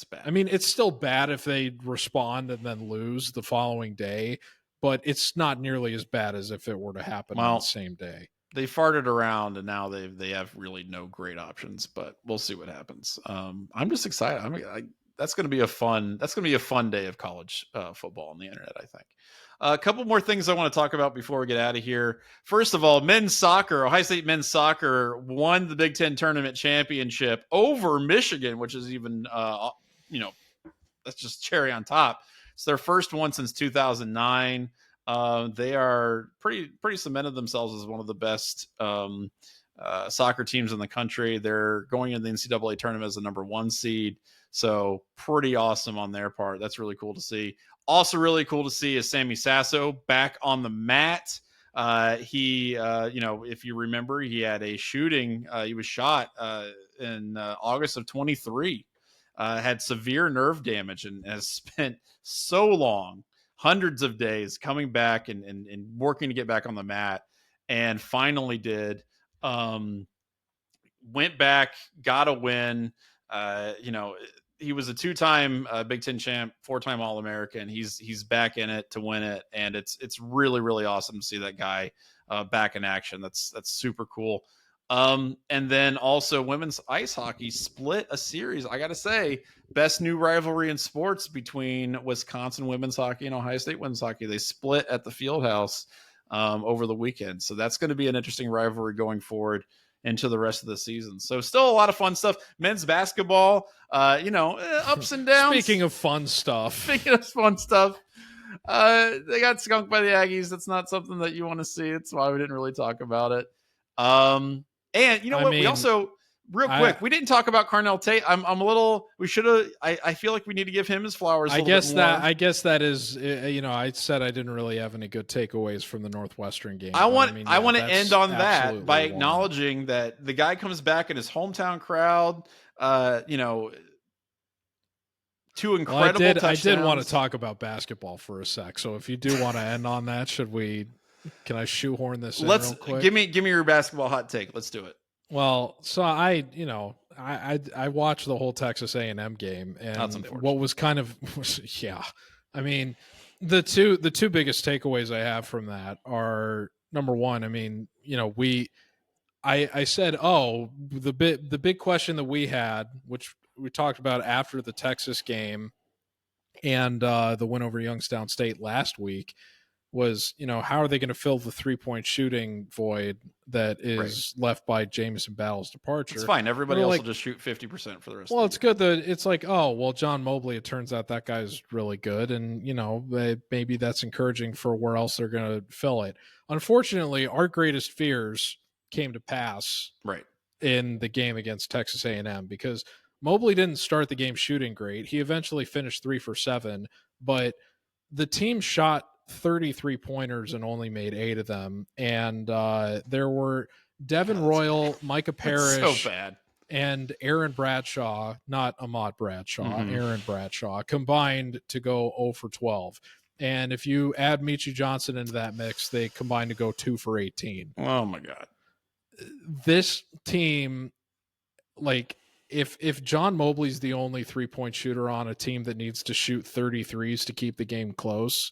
bad. I mean, it's still bad if they respond and then lose the following day, but it's not nearly as bad as if it were to happen on the same day. they farted around, and now they have really no great options. But we'll see what happens. I'm just excited. That's going to be a fun day of college football on the internet, I think. A couple more things I want to talk about before we get out of here. First of all, men's soccer. Ohio State men's soccer won the Big Ten tournament championship over Michigan, which is even, that's just cherry on top. It's their first one since 2009. They are pretty cemented themselves as one of the best soccer teams in the country. They're going in the NCAA tournament as the number 1 seed. So pretty awesome on their part. That's really cool to see. Also really cool to see is Sammy Sasso back on the mat. He, if you remember, he had a shooting. He was shot in August of 23. Had severe nerve damage and has spent so long, hundreds of days coming back and working to get back on the mat, and finally did. Went back, got a win. He was a 2-time Big Ten champ, 4-time All-American. He's back in it to win it, and it's really, really awesome to see that guy back in action. That's super cool. And then also women's ice hockey split a series. I got to say, best new rivalry in sports between Wisconsin women's hockey and Ohio State women's hockey. They split at the Fieldhouse over the weekend. So that's going to be an interesting rivalry going forward into the rest of the season. So still a lot of fun stuff. Men's basketball, ups and downs. Speaking of fun stuff. They got skunked by the Aggies. That's not something that you want to see. That's why we didn't really talk about it. And you know what? We also, real quick, we didn't talk about Carnell Tate. I'm a little, we should have, I feel like we need to give him his flowers. I guess that is, I said I didn't really have any good takeaways from the Northwestern game. I want to end on that by acknowledging that the guy comes back in his hometown crowd, two incredible touchdowns. I did want to talk about basketball for a sec. So if you do want to end on that, can I shoehorn this in real quick? Give me your basketball hot take. Let's do it. Well, so I watched the whole Texas A&M game, and what was I mean, the two biggest takeaways I have from that are, number one, I mean, I said, the big question that we had, which we talked about after the Texas game and the win over Youngstown State last week, was, how are they going to fill the 3-point shooting void that is left by Jamison Battle's departure? It's fine. Everybody else will just shoot 50% for the rest of the year. It's good that it's like, John Mobley, it turns out that guy's really good. And, maybe that's encouraging for where else they're going to fill it. Unfortunately, our greatest fears came to pass in the game against Texas A&M, because Mobley didn't start the game shooting great. He eventually finished 3 for 7, but the team shot 33 pointers and only made 8 of them. And there were Devin Royal, Micah Parrish, and Aaron Bradshaw, not Ahmad Bradshaw, Aaron Bradshaw, combined to go 0 for 12. And if you add Michi Johnson into that mix, they combined to go 2 for 18. Oh my God. This team, if John Mobley's the only 3-point shooter on a team that needs to shoot 33s to keep the game close,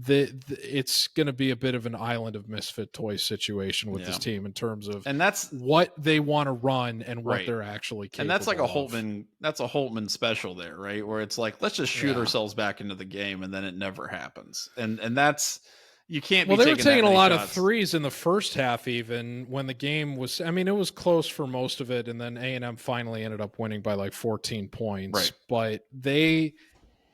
it's going to be a bit of an island of misfit toys situation with this team in terms of, and that's what they want to run and what they're actually capable of. And that's like a Holtman special there, right? Where it's like, let's just shoot ourselves back into the game, and then it never happens. And that's, you can't be they were taking a lot shots. of threes in the first half, even when the game was, it was close for most of it. And then A&M finally ended up winning by 14 points, but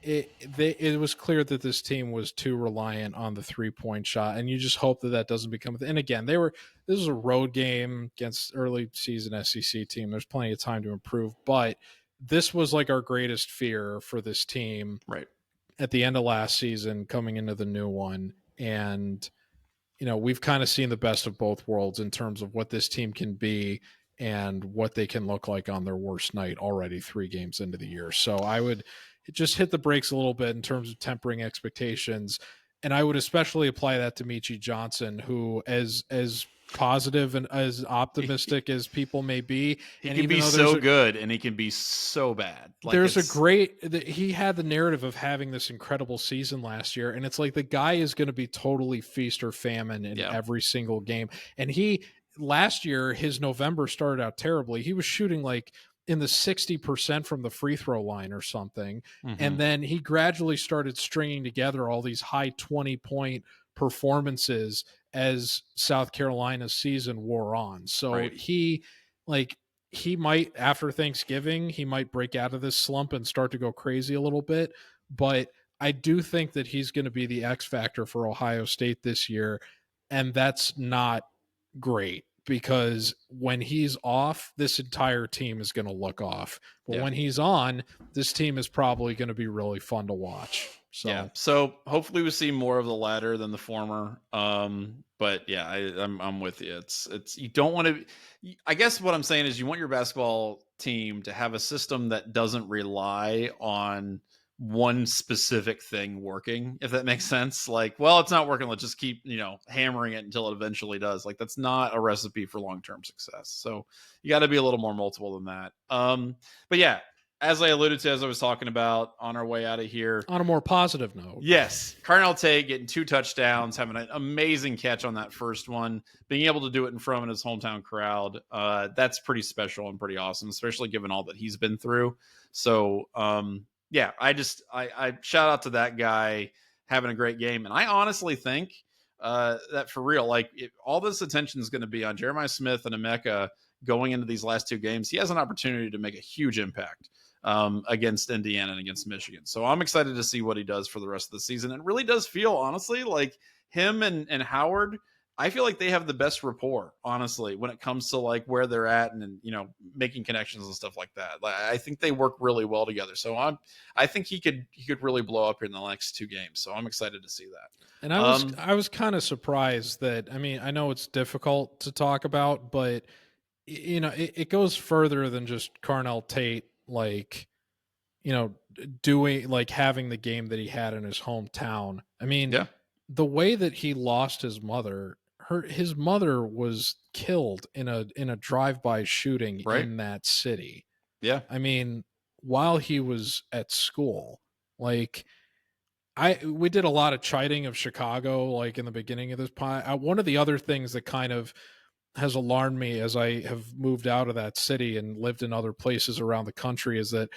it was clear that this team was too reliant on the 3-point shot, and you just hope that doesn't become. And again, this was a road game against early season SEC team. There's plenty of time to improve, but this was our greatest fear for this team at the end of last season, coming into the new one. And, we've kind of seen the best of both worlds in terms of what this team can be and what they can look like on their worst night already 3 games into the year. So I would just hit the brakes a little bit in terms of tempering expectations. And I would especially apply that to Michi Johnson, who, as positive and as optimistic as people may be. He can be so good and he can be so bad. Like he had the narrative of having this incredible season last year, and it's like the guy is going to be totally feast or famine in every single game. And last year, his November started out terribly. He was shooting like in the 60% from the free throw line or something. And then he gradually started stringing together all these high 20-point performances as South Carolina's season wore on. So he might, after Thanksgiving, he might break out of this slump and start to go crazy a little bit. But I do think that he's going to be the X factor for Ohio State this year. And that's not great, because when he's off, this entire team is going to look off. But when he's on, this team is probably going to be really fun to watch. So hopefully we see more of the latter than the former. But yeah, I'm with you. It's you don't want to. I guess what I'm saying is you want your basketball team to have a system that doesn't rely on one specific thing working, if that makes sense. Like, well, it's not working, let's just keep hammering it until it eventually does. Like, that's not a recipe for long-term success. So you got to be a little more multiple than that. But yeah, as I alluded to, as I was talking about on our way out of here, on a more positive note, yes, Carnell Tate getting 2 touchdowns, having an amazing catch on that first one, being able to do it in front of his hometown crowd, that's pretty special and pretty awesome, especially given all that he's been through. So yeah, I shout out to that guy having a great game. And I honestly think that for real, like, all this attention is going to be on Jeremiah Smith and Emeka going into these last 2 games. He has an opportunity to make a huge impact against Indiana and against Michigan. So I'm excited to see what he does for the rest of the season. It really does feel, honestly, like him and Howard, I feel like they have the best rapport, honestly, when it comes to like where they're at and making connections and stuff like that. Like, I think they work really well together. So I think he could really blow up here in the next 2 games. So I'm excited to see that. And I was kind of surprised that, I mean, I know it's difficult to talk about, but it goes further than just Carnell Tate, like, doing, like, having the game that he had in his hometown. I mean, the way that he lost his mother, his mother was killed in a drive-by shooting in that city. Yeah. I mean, while he was at school, like, we did a lot of chiding of Chicago, like, in the beginning of this pod. One of the other things that kind of has alarmed me as I have moved out of that city and lived in other places around the country is that,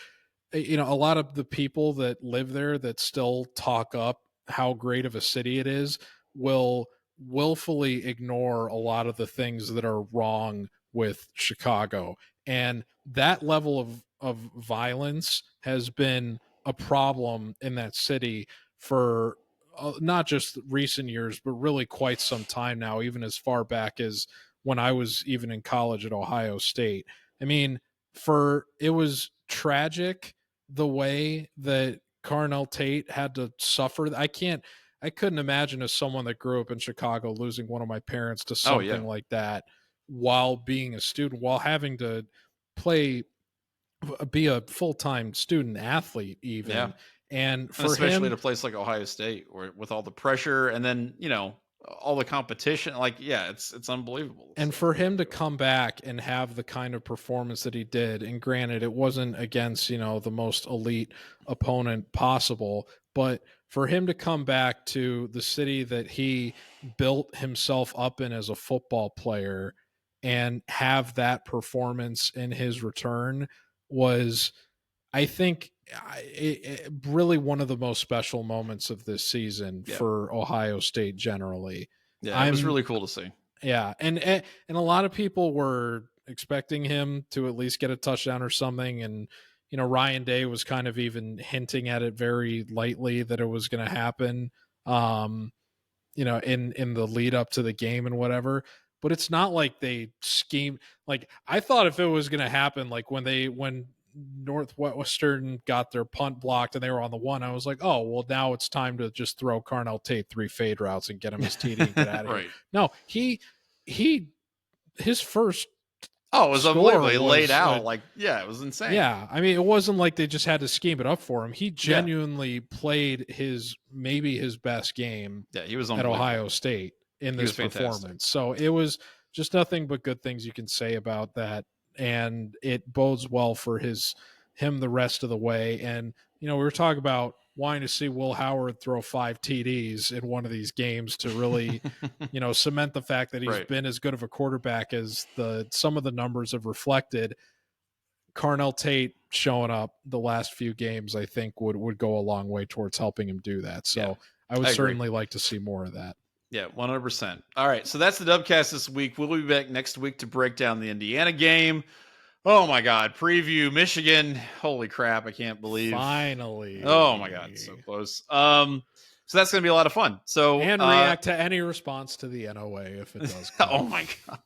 a lot of the people that live there that still talk up how great of a city it is will willfully ignore a lot of the things that are wrong with Chicago. And that level of violence has been a problem in that city for not just recent years, but really quite some time now, even as far back as when I was even in college at Ohio State. I mean, it was tragic the way that Carnell Tate had to suffer. I couldn't imagine, as someone that grew up in Chicago, losing one of my parents to something like that while being a student, while having to be a full-time student athlete even. Yeah. And especially at a place like Ohio State, where with all the pressure and then, all the competition, like, yeah, it's unbelievable. And for him to come back and have the kind of performance that he did, and granted, it wasn't against, the most elite opponent possible, but for him to come back to the city that he built himself up in as a football player and have that performance in his return was, I think, really one of the most special moments of this season for Ohio State generally. Yeah, it was really cool to see. Yeah, and a lot of people were expecting him to at least get a touchdown or something, and Ryan Day was kind of even hinting at it very lightly that it was going to happen. In the lead up to the game and whatever. But it's not like they schemed. Like, I thought if it was going to happen, like when Northwestern got their punt blocked and they were on the 1, I was like, oh, well, now it's time to just throw Carnell Tate 3 fade routes and get him his TD and get out of right. here. No, his first it was unbelievable. He laid out it was insane. Yeah, I mean, it wasn't like they just had to scheme it up for him. He genuinely played maybe his best game he was at Ohio State in this performance. So it was just nothing but good things you can say about that. And it bodes well for him the rest of the way. And, we were talking about wanting to see Will Howard throw 5 TDs in one of these games to really, cement the fact that he's been as good of a quarterback as some of the numbers have reflected. Carnell Tate showing up the last few games, I think would go a long way towards helping him do that. So I would certainly like to see more of that. Yeah, 100%. All right, so that's the Dubcast this week. We'll be back next week to break down the Indiana game. Oh my God, preview Michigan. Holy crap, I can't believe. Finally. Oh my God, so close. So that's going to be a lot of fun. So react to any response to the NOA if it does come. Oh my God.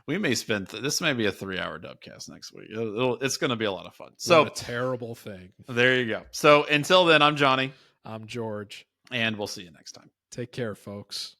We may spend this may be a 3-hour Dubcast next week. It's going to be a lot of fun. So what a terrible thing. There you go. So until then, I'm Johnny. I'm George. And we'll see you next time. Take care, folks.